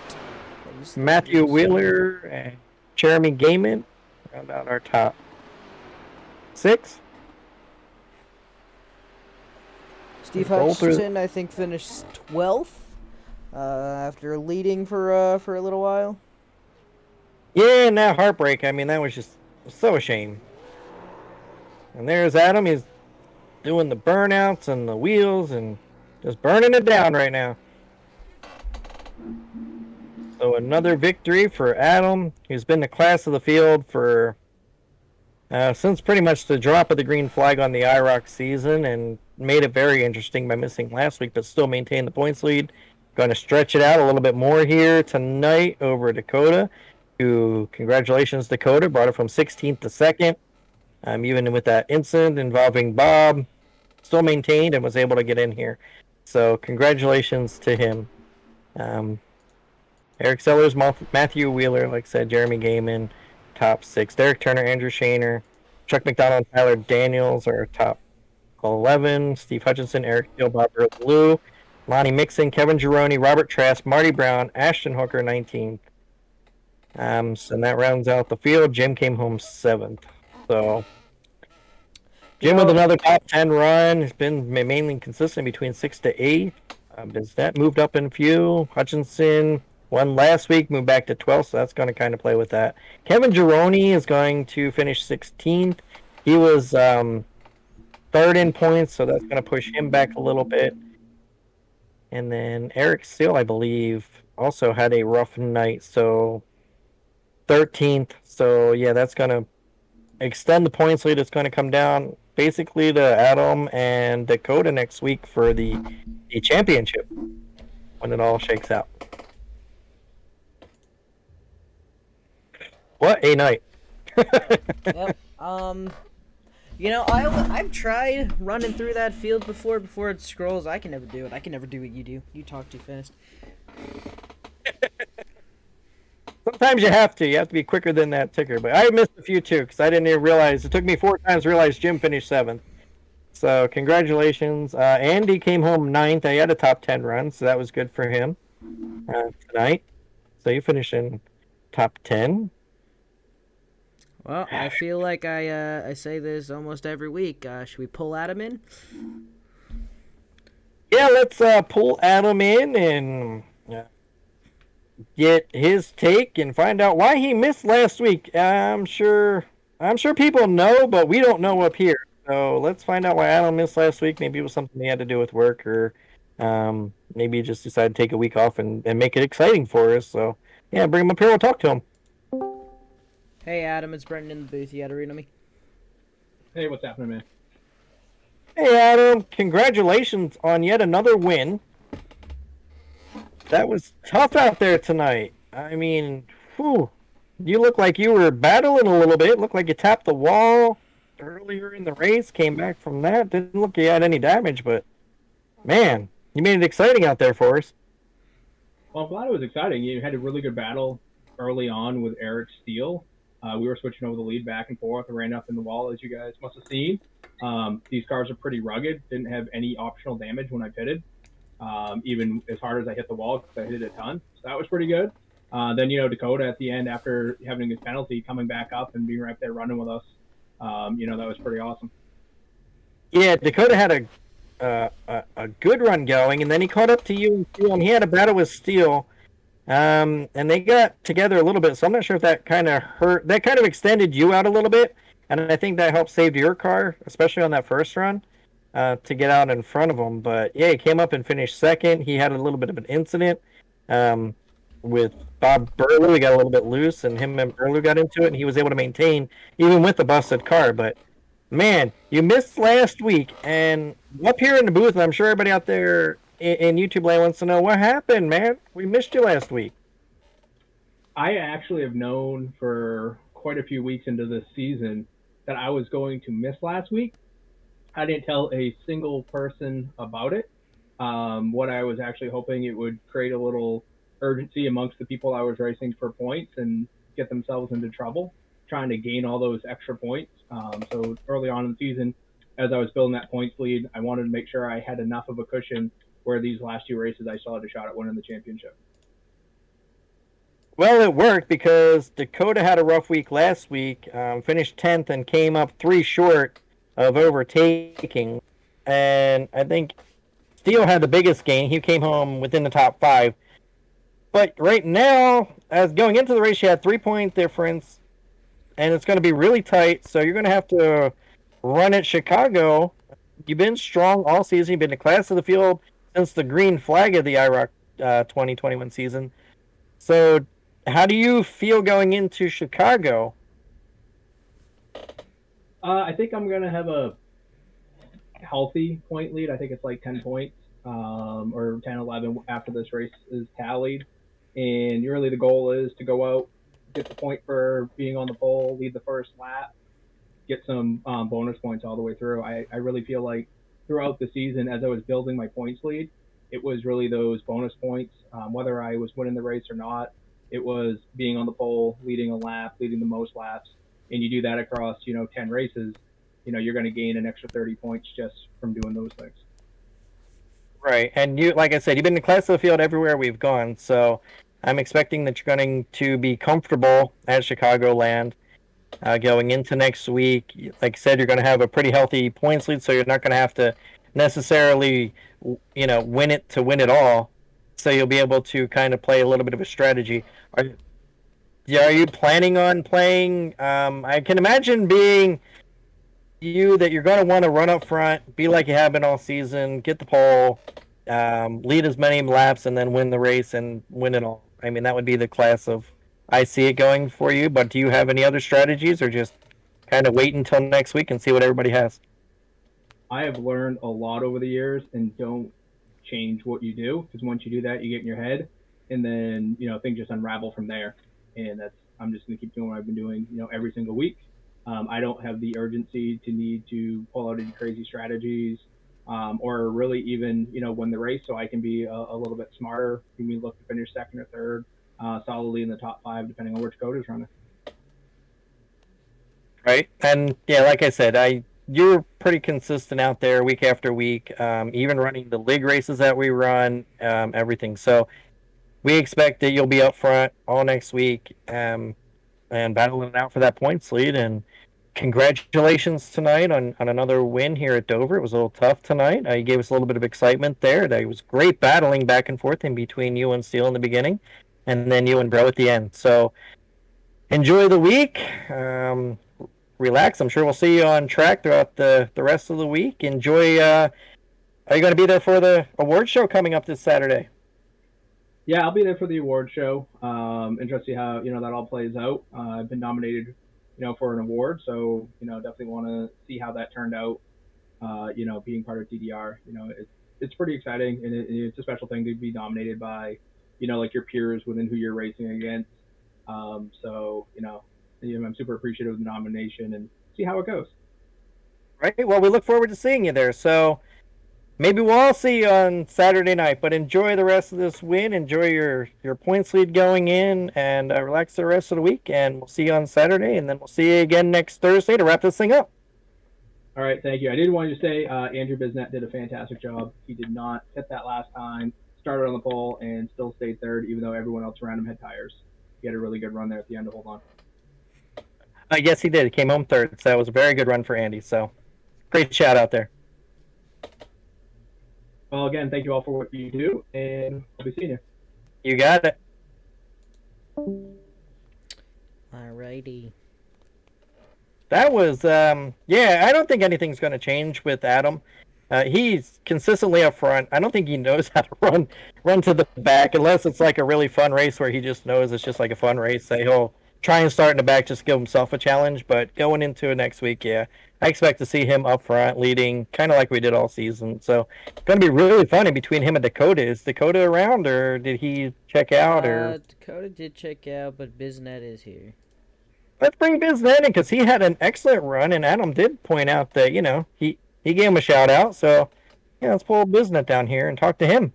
Matthew Wheeler, and Jeremy Gaiman round out our top 6. Steve Hutchinson, I think, finished 12th after leading for a little while. Yeah, and that heartbreak. I mean, that was just so a shame. And there's Adam. He's doing the burnouts and the wheels and just burning it down right now. So another victory for Adam, who's been the class of the field for since pretty much the drop of the green flag on the Iroc season, and made it very interesting by missing last week, but still maintained the points lead. Going to stretch it out a little bit more here tonight over Dakota, who, congratulations, Dakota, brought it from 16th to 2nd. Even with that incident involving Bob, still maintained and was able to get in here. So congratulations to him. Eric Sellers, Matthew Wheeler, like I said, Jeremy Gaiman, top 6. Derek Turner, Andrew Shaner, Chuck McDonald, Tyler Daniels are top 11. Steve Hutchinson, Eric Steele, Bob Blue, Lonnie Mixon, Kevin Gironi, Robert Trask, Marty Brown, Ashton Hooker, 19th. So that rounds out the field. Jim came home 7th. So Jim with another top 10 run. Has been mainly consistent between 6 to 8. That moved up in a few. Hutchinson won last week, moved back to 12th, so that's going to kind of play with that. Kevin Gironi is going to finish 16th. He was 3rd in points, so that's going to push him back a little bit. And then Eric Steele, I believe, also had a rough night, so 13th. So, yeah, that's going to extend the points lead. It's going to come down basically to Adam and Dakota next week for the championship when it all shakes out. What a night. Yep. I've tried running through that field before it scrolls. I can never do it. I can never do what you do. You talk too fast. Sometimes you have to. You have to be quicker than that ticker. But I missed a few too because I didn't even realize. It took me 4 times to realize Jim finished 7th. So congratulations. Andy came home 9th. He had a top 10 run, so that was good for him tonight. So you finished in top 10. Well, I feel like I say this almost every week. Should we pull Adam in? Yeah, let's pull Adam in and get his take and find out why he missed last week. I'm sure people know, but we don't know up here. So let's find out why Adam missed last week. Maybe it was something he had to do with work, or maybe he just decided to take a week off and make it exciting for us. So yeah, bring him up here. We'll talk to him. Hey, Adam, it's Brendan in the booth. You got to read on me? Hey, what's happening, man? Hey, Adam. Congratulations on yet another win. That was tough out there tonight. I mean, whew. You look like you were battling a little bit. Looked like you tapped the wall earlier in the race. Came back from that. Didn't look like you had any damage, but man, you made it exciting out there for us. Well, I'm glad it was exciting. You had a really good battle early on with Eric Steele. We were switching over the lead back and forth and ran up in the wall, as you guys must have seen. These cars are pretty rugged. Didn't have any optional damage when I pitted. even as hard as I hit the wall because I hit it a ton. So that was pretty good. Then Dakota at the end after having his penalty coming back up and being right there running with us. That was pretty awesome. Yeah, Dakota had a good run going, and then he caught up to you, and he had a battle with Steele. And they got together a little bit, so I'm not sure if that kind of hurt. That kind of extended you out a little bit, and I think that helped save your car, especially on that first run, to get out in front of him. But yeah, he came up and finished second. He had a little bit of an incident with Bob Burlew. He got a little bit loose, and him and Burlew got into it, and he was able to maintain even with the busted car. But man, you missed last week, and up here in the booth, and I'm sure everybody out there in YouTube land wants to know what happened, man. We missed you last week. I actually have known for quite a few weeks into this season that I was going to miss last week. I didn't tell a single person about it. What I was actually hoping it would create a little urgency amongst the people I was racing for points and get themselves into trouble, trying to gain all those extra points. So early on in the season, as I was building that points lead, I wanted to make sure I had enough of a cushion where these last two races I still had a shot at winning the championship. Well, it worked because Dakota had a rough week last week, finished 10th and came up 3 short of overtaking. And I think Steele had the biggest gain. He came home within the top 5. But right now, as going into the race, you had 3-point difference, and it's going to be really tight. So you're going to have to run at Chicago. You've been strong all season. You've been the class of the field since the green flag of the Iroc 2021 season. So how do you feel going into Chicago? I think I'm going to have a healthy point lead. I think it's like 10 points or 10, 11 after this race is tallied. And really the goal is to go out, get the point for being on the pole, lead the first lap, get some bonus points all the way through. I really feel like throughout the season, as I was building my points lead, it was really those bonus points, whether I was winning the race or not. It was being on the pole, leading a lap, leading the most laps, and you do that across 10 races. You're going to gain an extra 30 points just from doing those things. Right, and you, like I said, you've been the class of the field everywhere we've gone, so I'm expecting that you're going to be comfortable at Chicagoland going into next week. Like I said, you're going to have a pretty healthy points lead, so you're not going to have to necessarily, win it to win it all. So you'll be able to kind of play a little bit of a strategy. Are you planning on playing? I can imagine being you that you're going to want to run up front, be like you have been all season, get the pole, lead as many laps, and then win the race and win it all. I mean, that would be the class of I see it going for you. But do you have any other strategies, or just kind of wait until next week and see what everybody has? I have learned a lot over the years, and don't change what you do, because once you do that, you get in your head, and then things just unravel from there. And I'm just going to keep doing what I've been doing, every single week. I don't have the urgency to need to pull out any crazy strategies or really even win the race, so I can be a little bit smarter. You mean look to finish second or third, solidly in the top 5, depending on which Dakota's running. Right, and yeah, like I said, you're pretty consistent out there week after week, even running the league races that we run, everything. So we expect that you'll be up front all next week and battling it out for that points lead. And congratulations tonight on another win here at Dover. It was a little tough tonight. You gave us a little bit of excitement there. It was great battling back and forth in between you and Steele in the beginning, and then you and Bro at the end. So enjoy the week. Relax. I'm sure we'll see you on track throughout the rest of the week. Enjoy. Are you going to be there for the award show coming up this Saturday? Yeah, I'll be there for the award show. Interested to see how that all plays out. I've been nominated, for an award, so definitely want to see how that turned out. Being part of Tdr, it's pretty exciting, and it's a special thing to be nominated by, like your peers within who you're racing against. So I'm super appreciative of the nomination and see how it goes. Right. Well, we look forward to seeing you there. So maybe we'll all see you on Saturday night, but enjoy the rest of this win. Enjoy your points lead going in, and relax the rest of the week. And we'll see you on Saturday, and then we'll see you again next Thursday to wrap this thing up. All right, thank you. I did want to say Andrew Bisnet did a fantastic job. He did not hit that last time, started on the pole, and still stayed third, even though everyone else around him had tires. He had a really good run there at the end to hold on. Yes, he did. He came home third, so it was a very good run for Andy. So great shout out there. Well, again, thank you all for what you do, and I'll be seeing you. You got it. Alrighty. That was, yeah, I don't think anything's going to change with Adam. He's consistently up front. I don't think he knows how to run to the back unless it's like a really fun race where he just knows it's just like a fun race. That he'll try and start in the back just to give himself a challenge. But going into it next week, yeah, I expect to see him up front leading, kind of like we did all season. So it's going to be really funny between him and Dakota. Is Dakota around, or did he check out? Or Dakota did check out, but Biznet is here. let's bring Biz in because he had an excellent run, and Adam did point out that he gave him a shout out. So yeah, let's pull Biznet down here and talk to him.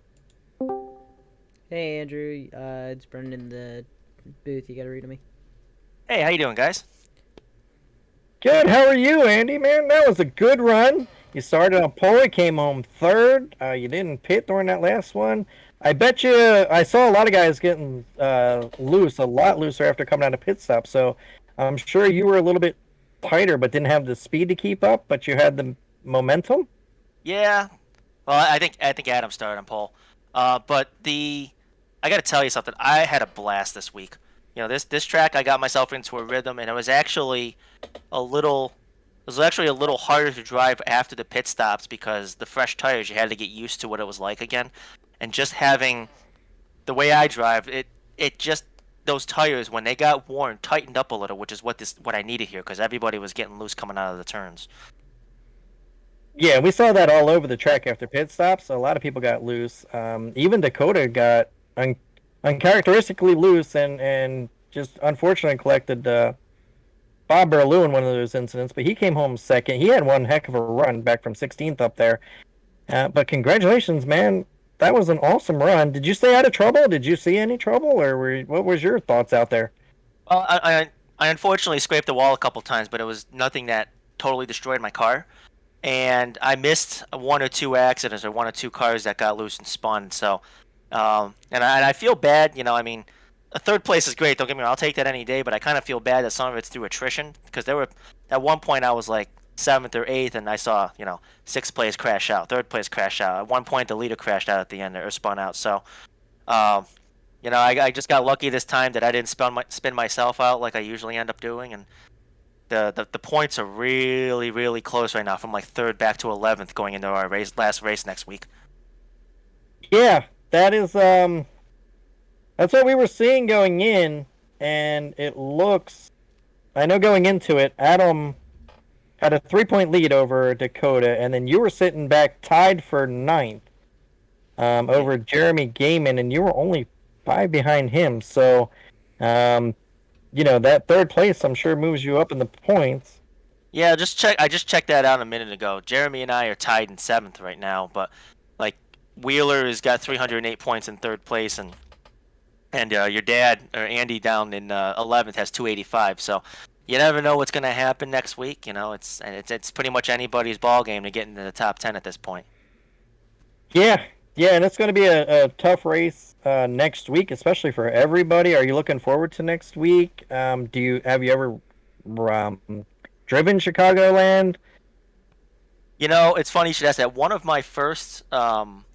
Hey Andrew, it's Brendan in the booth. You got to read to me. Hey, how you doing, guys? Good. How are you, Andy? Man, that was a good run. You started on pole, you came home third. You didn't pit during that last one. I bet you I saw a lot of guys getting loose, a lot looser after coming out of pit stop. So I'm sure you were a little bit tighter, but didn't have the speed to keep up. But you had the momentum. Yeah. Well, I think Adam started on pole. But I got to tell you something. I had a blast this week. You know, this track I got myself into a rhythm, and it was actually a little harder to drive after the pit stops because the fresh tires, you had to get used to what it was like again. And just having the way I drive, it just those tires when they got worn tightened up a little, which is what I needed here because everybody was getting loose coming out of the turns. Yeah, we saw that all over the track after pit stops. A lot of people got loose. Even Dakota got uncharacteristically loose and just unfortunately collected Bob Berlew in one of those incidents, but he came home second. He had one heck of a run back from 16th up there. But congratulations, man. That was an awesome run. Did you stay out of trouble? Did you see any trouble, or what was your thoughts out there? Well, I unfortunately scraped the wall a couple times, but it was nothing that totally destroyed my car. And I missed one or two accidents or one or two cars that got loose and spun. So, and I feel bad. You know, I mean, a third place is great. Don't get me wrong. I'll take that any day. But I kind of feel bad that some of it's through attrition because there were at one point I was like 7th or 8th, and I saw 6th place crash out, 3rd place crash out. At one point, the leader crashed out at the end or spun out. So, I just got lucky this time that I didn't spin myself out like I usually end up doing, and the points are really, really close right now from like 3rd back to 11th going into our last race next week. Yeah, that is that's what we were seeing going in, and it looks. I know going into it, Adam had a 3-point lead over Dakota, and then you were sitting back tied for 9th over Jeremy Gaiman, and you were only 5 behind him. So, that 3rd place, I'm sure, moves you up in the points. Yeah, I just checked that out a minute ago. Jeremy and I are tied in 7th right now, but like Wheeler has got 308 points in 3rd place, and your dad or Andy down in 11th has 285. So. You never know what's going to happen next week. It's pretty much anybody's ball game to get into the top 10 at this point. Yeah, and it's going to be a tough race next week, especially for everybody. Are you looking forward to next week? Have you ever driven Chicagoland? It's funny you should ask that. One of my first iRacing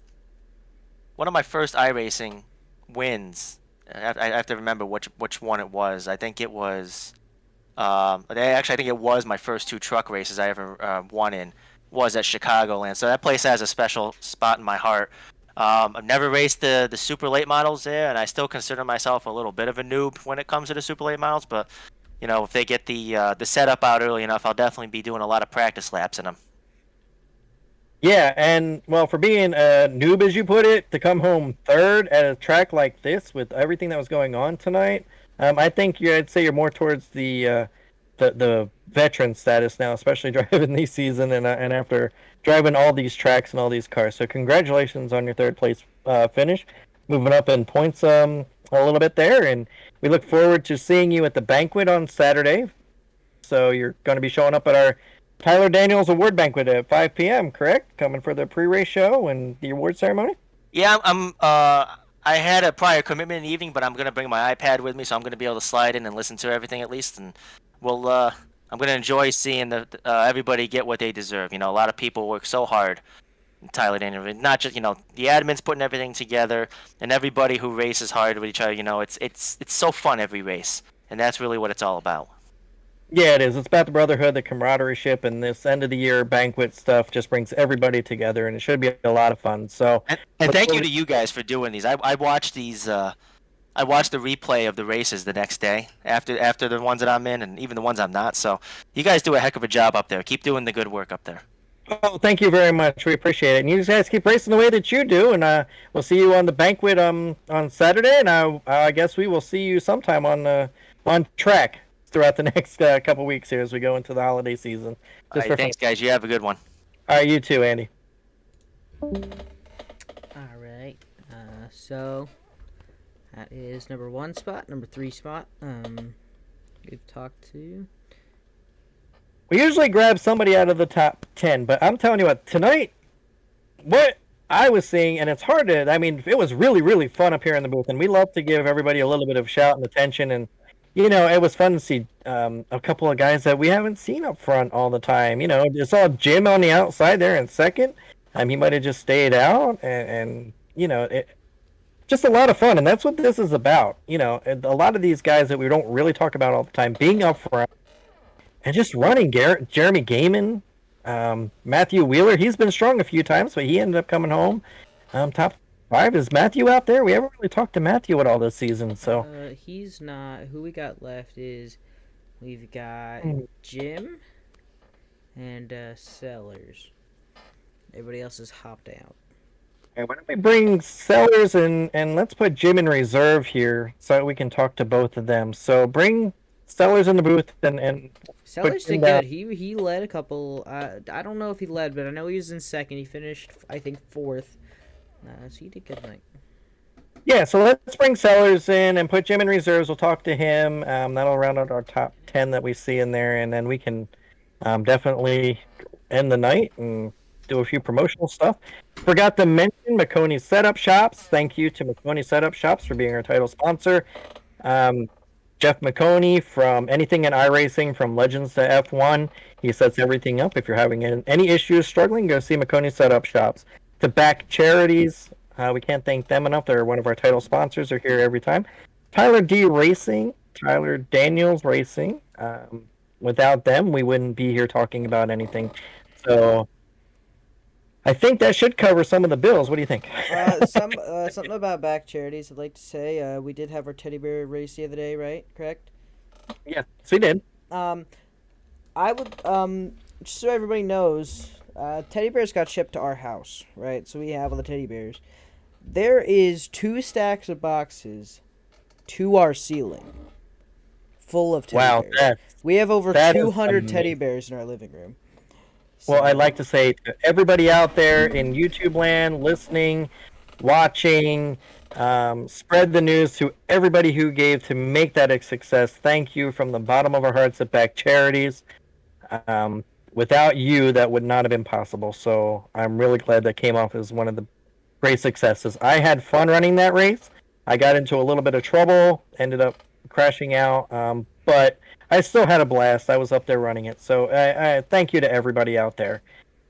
wins. I have to remember which one it was. I think it was. I think it was my first 2 truck races I ever won in was at Chicagoland. So that place has a special spot in my heart. I've never raced the super late models there, and I still consider myself a little bit of a noob when it comes to the super late models. But if they get the setup out early enough, I'll definitely be doing a lot of practice laps in them. Yeah, and well, for being a noob, as you put it, to come home 3rd at a track like this with everything that was going on tonight. I think I'd say you're more towards the veteran status now, especially driving this season and after driving all these tracks and all these cars. So congratulations on your 3rd place finish, moving up in points a little bit there, and we look forward to seeing you at the banquet on Saturday. So you're going to be showing up at our Tyler Daniels Award Banquet at 5 p.m., correct? Coming for the pre-race show and the award ceremony? Yeah, I had a prior commitment in the evening, but I'm gonna bring my iPad with me, so I'm gonna be able to slide in and listen to everything at least, and I'm gonna enjoy seeing everybody get what they deserve. You know, a lot of people work so hard. Tyler Daniels, not just the admins putting everything together, and everybody who races hard with each other. You know, it's so fun every race, and that's really what it's all about. Yeah, it is. It's about the brotherhood, the camaraderie, and this end of the year banquet stuff just brings everybody together, and it should be a lot of fun. So, And thank you to you guys for doing these. I watched these. I watched the replay of the races the next day after the ones that I'm in, and even the ones I'm not. So you guys do a heck of a job up there. Keep doing the good work up there. oh, thank you very much. We appreciate it. And you guys keep racing the way that you do, and we'll see you on the banquet on Saturday, and I guess we will see you sometime on track throughout the next couple weeks here as we go into the holiday season. All right, thanks, guys. You have a good one. All right, you too, Andy. All right. So that is number 1 spot, number 3 spot. We've talked to. We usually grab somebody out of the top 10, but I'm telling you what, tonight, what I was seeing, and it's hard to, I mean, it was really, really fun up here in the booth, and we love to give everybody a little bit of shout and attention, and, you know, it was fun to see a couple of guys that we haven't seen up front all the time. You know, just saw Jim on the outside there in second. He might have just stayed out, and you know, just a lot of fun, and that's what this is about. You know, a lot of these guys that we don't really talk about all the time being up front and just running. Jeremy Gaiman, Matthew Wheeler, he's been strong a few times, but he ended up coming home top 5. Is Matthew out there? We haven't really talked to Matthew at all this season, so He's not. Who we got left is we've got Jim and Sellers. Everybody else is hopped out. okay, why don't we bring Sellers and let's put Jim in reserve here so we can talk to both of them. So bring Sellers in the booth and Sellers put him did down. good. He led a couple. I don't know if he led, but I know he was in second. He finished, I think, 4th. So he did good tonight. Yeah, so let's bring Sellers in and put Jim in reserves. We'll talk to him. That'll round out our top 10 that we see in there, and then we can definitely end the night and do a few promotional stuff. Forgot to mention McConey Setup Shops. Thank you to McConey Setup Shops for being our title sponsor. Jeff McConey from Anything in iRacing, from Legends to F1. He sets everything up. If you're having any issues, struggling, go see McConey Setup Shops. To back charities, we can't thank them enough. They're one of our title sponsors. They're here every time. Tyler D Racing, Tyler Daniels Racing. Without them, we wouldn't be here talking about anything. So I think that should cover some of the bills. What do you think? Something about back charities. I'd like to say we did have our teddy bear race the other day, right? Correct. Yes, we did. I would just so everybody knows, teddy bears got shipped to our house, right? So we have all the teddy bears. There is 2 stacks of boxes to our ceiling, full of teddy bears. We have over 200 teddy bears in our living room. So, well, I'd like to say to everybody out there in YouTube land, listening, watching, spread the news to everybody who gave to make that a success. Thank you from the bottom of our hearts at Back Charities. Without you, that would not have been possible. So I'm really glad that came off as one of the great successes. I had fun running that race. I got into a little bit of trouble, ended up crashing out, but I still had a blast. I was up there running it. So I thank you to everybody out there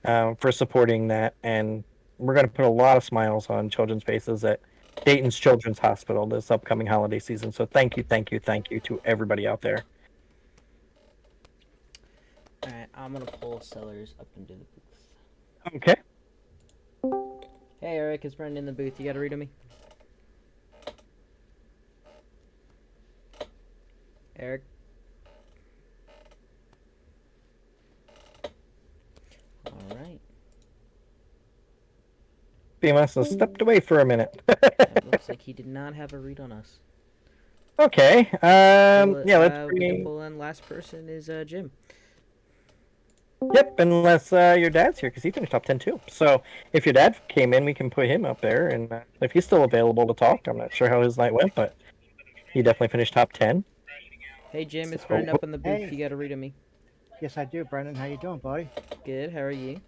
for supporting that. And we're going to put a lot of smiles on children's faces at Dayton's Children's Hospital this upcoming holiday season. So thank you to everybody out there. All right, I'm gonna pull Sellers up into the booth. Okay. Hey, Eric, it's Brendan in the booth. You got to read to me. Eric. All right. He must have stepped away for a minute. It looks like he did not have a read on us. Okay. Yeah, let's we bring can pull in. Last person is Jim. Yep, unless your dad's here, because he finished top 10 too. So if your dad came in, we can put him up there, and if he's still available to talk, I'm not sure how his night went, but he definitely finished top 10. Hey Jim, it's Brendan up in the booth. You got to read to me. Yes, I do, Brendan. How you doing, buddy? Good. How are you?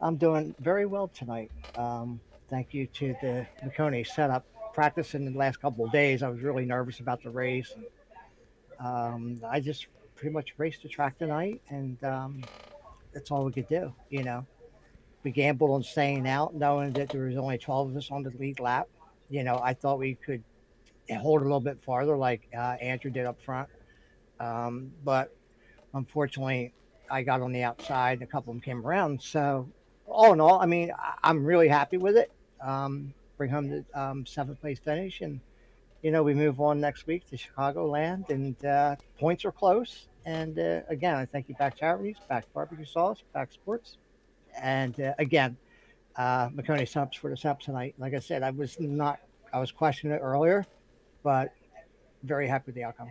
I'm doing very well tonight. Thank you to the McConey setup. Practicing the last couple of days, I was really nervous about the race. I just pretty much raced the track tonight, and that's all we could do. We gambled on staying out, knowing that there was only 12 of us on the lead lap. I thought we could hold it a little bit farther, like Andrew did up front. But unfortunately, I got on the outside and a couple of them came around. So, all in all, I mean, I'm really happy with it. Bring home the seventh place finish. And, we move on next week to Chicagoland, and points are close. And again, I thank you, Back Charities, Back Barbecue Sauce, Back Sports. And again, McConey subs for the sub tonight. Like I said, I was questioning it earlier, but very happy with the outcome.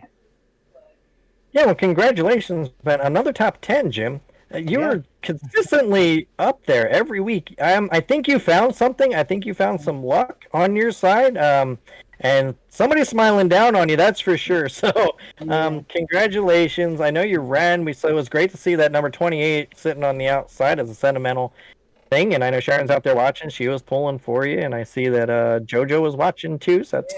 Yeah, well, congratulations, man. Another top 10, Jim. You're consistently up there every week. I think you found something. I think you found some luck on your side. And somebody's smiling down on you, that's for sure. So, congratulations. I know you ran. So it was great to see that number 28 sitting on the outside as a sentimental thing. And I know Sharon's out there watching. She was pulling for you. And I see that JoJo was watching too. So that's...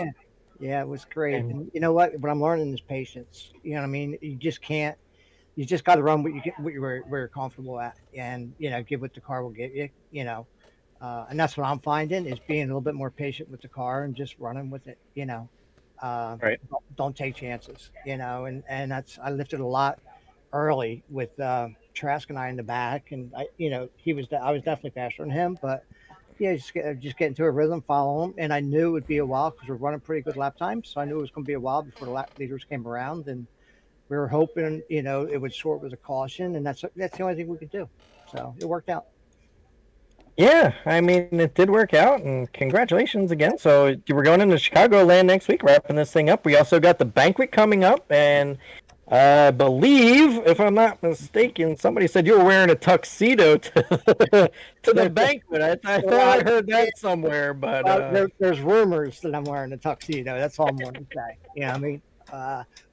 Yeah, it was great. And you know what I'm learning is patience. You know what I mean? You just got to run what you're comfortable at, and give what the car will get you. And that's what I'm finding is being a little bit more patient with the car and just running with it. Right. Don't take chances. And I lifted a lot early with Trask and I in the back, and I was definitely faster than him, but. Yeah, just get into a rhythm, follow them, and I knew it would be a while because we're running pretty good lap times, so I knew it was going to be a while before the lap leaders came around, and we were hoping, it would sort with a caution, and that's the only thing we could do. So it worked out. Yeah, I mean, it did work out, and congratulations again. So we're going into Chicagoland next week, wrapping this thing up. We also got the banquet coming up, and I believe, if I'm not mistaken, somebody said you were wearing a tuxedo to the banquet. I thought I heard that somewhere, but there's rumors that I'm wearing a tuxedo. That's all I'm going to say. You know what I mean?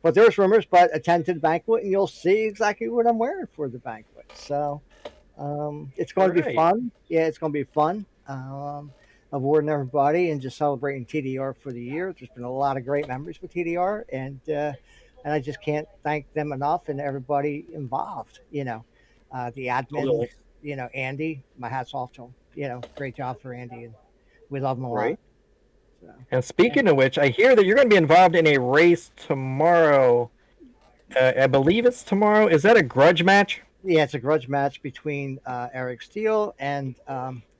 But there's rumors. But attend to the banquet, and you'll see exactly what I'm wearing for the banquet. So it's going to be fun. Yeah, it's going to be fun. Awarding everybody and just celebrating TDR for the year. There's been a lot of great memories with TDR, and I just can't thank them enough and everybody involved. The admin, Andy, my hat's off to him. Great job for Andy, and we love him a lot. So, and speaking of which, I hear that you're going to be involved in a race tomorrow. I believe it's tomorrow. Is that a grudge match? Yeah, it's a grudge match between Eric Steele and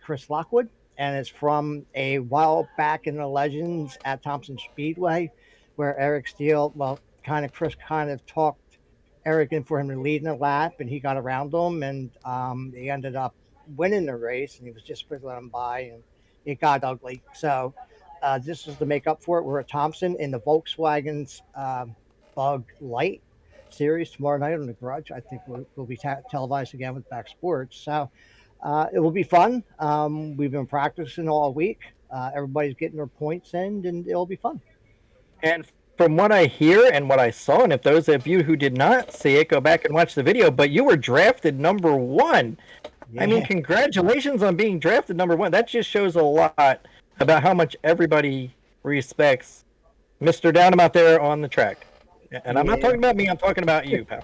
Chris Lockwood, and it's from a while back in the legends at Thompson Speedway, where Eric Steele, Chris kind of talked Eric in for him to lead in the lap, and he got around him, and he ended up winning the race, and he was just sprinkling him by, and it got ugly. So this is to make up for it. We're at Thompson in the Volkswagen's Bug Light series tomorrow night on the Grudge. I think we'll be televised again with Back Sports. So it will be fun. We've been practicing all week. Everybody's getting their points in, and it'll be fun. And from what I hear and what I saw, and if those of you who did not see it, go back and watch the video, but you were drafted number 1. Yeah. I mean, congratulations on being drafted number 1. That just shows a lot about how much everybody respects Mr. Downham out there on the track. And I'm not talking about me, I'm talking about you, pal.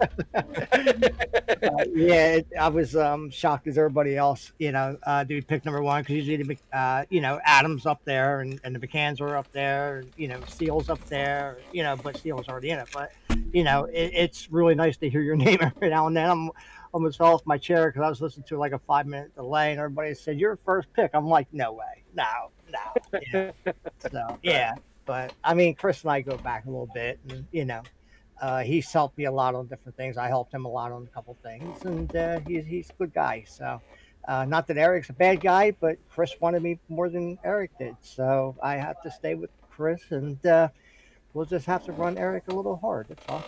I was shocked as everybody else, to pick number 1, because usually, Adams up there and the McCanns are up there, Steele's up there, but Steele's already in it. But, it's really nice to hear your name every now and then. I almost fell off my chair because I was listening to like a 5-minute delay, and everybody said, "You're first pick." I'm like, no way. No. So, yeah. But, I mean, Chris and I go back a little bit, and, he's helped me a lot on different things. I helped him a lot on a couple things, and he's a good guy. So, not that Eric's a bad guy, but Chris wanted me more than Eric did. So I have to stay with Chris, and we'll just have to run Eric a little hard. That's all.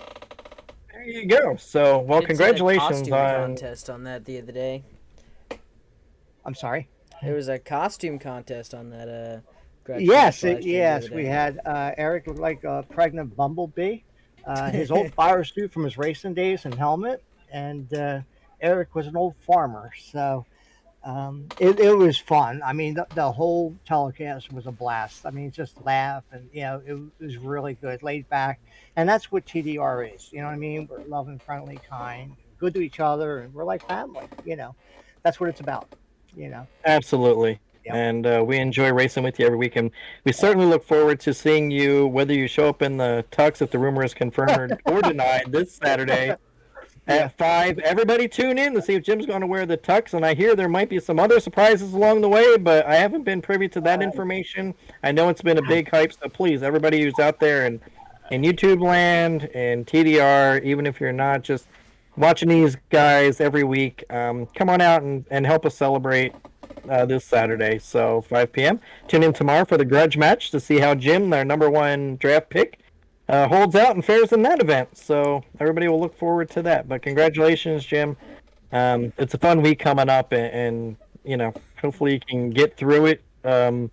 There you go. So, well, congratulations on a contest on that the other day. I'm sorry. There was a costume contest on that. Yes, we had Eric looked like a pregnant bumblebee. His old fire suit from his racing days and helmet, and Eric was an old farmer, so it was fun. I mean, the whole telecast was a blast. I mean, just laugh and it was really good, laid back, and that's what TDR is. You know what I mean? We're loving, friendly, kind, good to each other, and we're like family. That's what it's about. You know. Absolutely. Yep. And we enjoy racing with you every week, and we certainly look forward to seeing you, whether you show up in the tux, if the rumor is confirmed or denied, this Saturday at 5. Everybody tune in to see if Jim's going to wear the tux, and I hear there might be some other surprises along the way, but I haven't been privy to that information. I know it's been a big hype, so please, everybody who's out there in YouTube land and TDR, even if you're not just watching these guys every week, come on out and help us celebrate this Saturday. So 5 p.m. Tune in tomorrow for the grudge match to see how Jim, their number 1 draft pick, holds out and fares in that event. So everybody will look forward to that. But congratulations, Jim. It's a fun week coming up, and hopefully you can get through it, and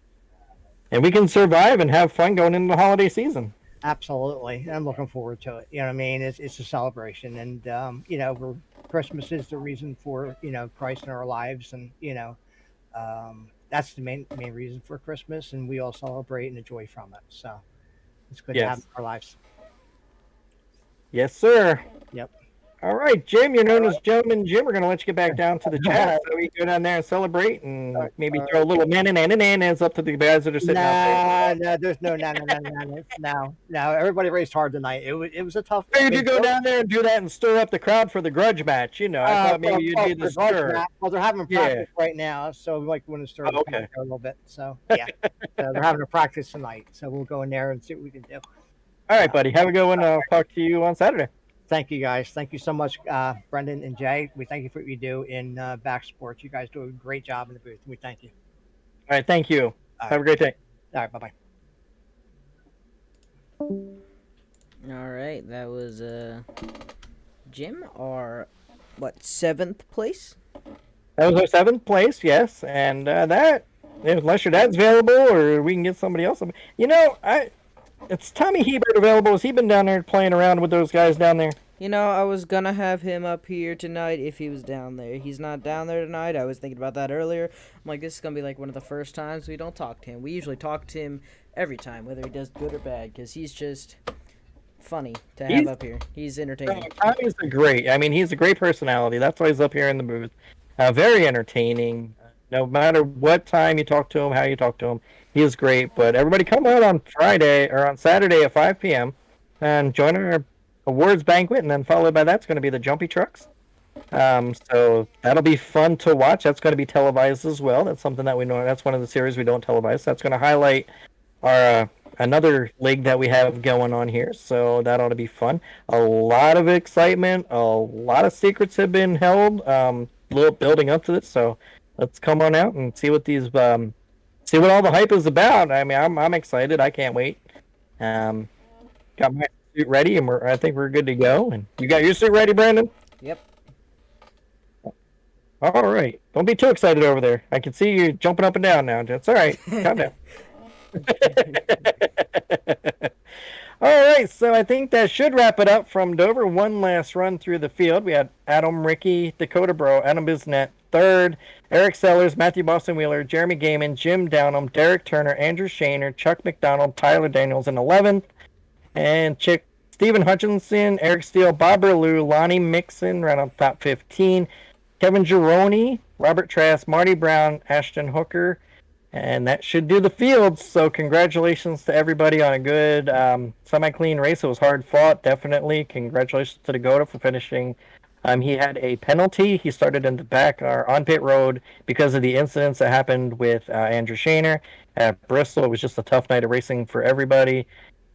we can survive and have fun going into the holiday season. Absolutely, I'm looking forward to it. You know what I mean? It's a celebration, and Christmas is the reason for Christ in our lives, and that's the main reason for Christmas, and we all celebrate and enjoy from it. So it's good to have it in our lives. Yes, sir. Yep. All right, Jim, you're known as Gentleman Jim. We're going to let you get back down to the chat so we can go down there and celebrate and maybe throw a little nanas up to the guys that are sitting out there. No, there's no. Everybody raced hard tonight. It was a tough. Figured you go down there and do that and stir up the crowd for the grudge match. I thought maybe you'd do the stir. Well, they're having practice right now, so we might want to stir up a little bit. So, yeah. They're having a practice tonight, so we'll go in there and see what we can do. All right, buddy. Have a good one. I'll talk to you on Saturday. Thank you, guys. Thank you so much, Brendan and Jay. We thank you for what you do in back sports. You guys do a great job in the booth. We thank you. All right. Thank you. Have a great day. All right. Bye-bye. All right. That was Jim, our, 7th place? That was our 7th place, yes. And that, unless your dad's available or we can get somebody else. It's Tommy Hebert available. Has he been down there playing around with those guys down there? I was gonna have him up here tonight if he was down there. He's not down there tonight. I was thinking about that earlier. I'm like, this is gonna be like one of the first times we don't talk to him. We usually talk to him every time, whether he does good or bad, because he's just funny to have up here. He's entertaining. Tommy's he's a great personality. That's why he's up here in the booth. Very entertaining. No matter what time you talk to him, how you talk to him, he is great. But everybody come out on Saturday at 5 p.m. and join our awards banquet, and then followed by that's going to be the Jumpy Trucks. So that'll be fun to watch. That's going to be televised as well. That's something that we know. That's one of the series we don't televise. That's going to highlight our another league that we have going on here. So that ought to be fun. A lot of excitement. A lot of secrets have been held. Little building up to this. So let's come on out and see what these see what all the hype is about. I mean, I'm excited. I can't wait. Got my suit ready, and I think we're good to go. And you got your suit ready, Brandon? Yep. All right. Don't be too excited over there. I can see you jumping up and down now. It's all right. Calm down. All right, so I think that should wrap it up from Dover. One last run through the field. We had Adam Ricky, Dakota Bro, Adam Bisnet, 3rd, Eric Sellers, Matthew Boston Wheeler, Jeremy Gaiman, Jim Downham, Derek Turner, Andrew Shaner, Chuck McDonald, Tyler Daniels in 11th, and Stephen Hutchinson, Eric Steele, Bob Berlew, Lonnie Mixon, right on top 15, Kevin Gironi, Robert Trask, Marty Brown, Ashton Hooker, and that should do the field. So congratulations to everybody on a good semi-clean race. It was hard fought, definitely. Congratulations to Dakota for finishing. He had a penalty. He started in the back or on pit road because of the incidents that happened with Andrew Shaner at Bristol. It was just a tough night of racing for everybody.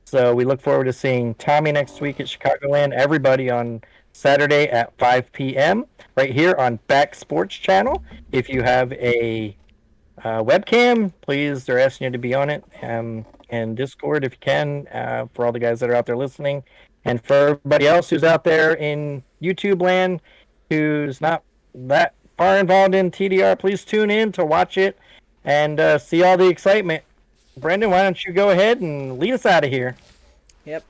So we look forward to seeing Tommy next week at Chicagoland. Everybody on Saturday at 5 p.m. right here on Back Sports Channel. If you have a webcam, please, they're asking you to be on it, and Discord if you can, for all the guys that are out there listening, and for everybody else who's out there in YouTube land who's not that far involved in TDR, please tune in to watch it and see all the excitement. Brendan, why don't you go ahead and lead us out of here? Yep.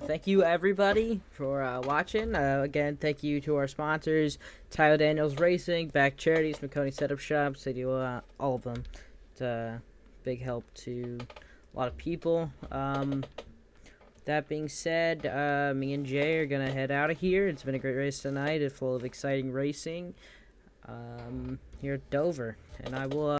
Thank you everybody for watching. Again, thank you to our sponsors, Tyler Daniels Racing, Back Charities, McConey Setup Shops. They do all of them. It's a big help to a lot of people. That being said, me and Jay are gonna head out of here. It's been a great race tonight. It's full of exciting racing here at Dover, and I will.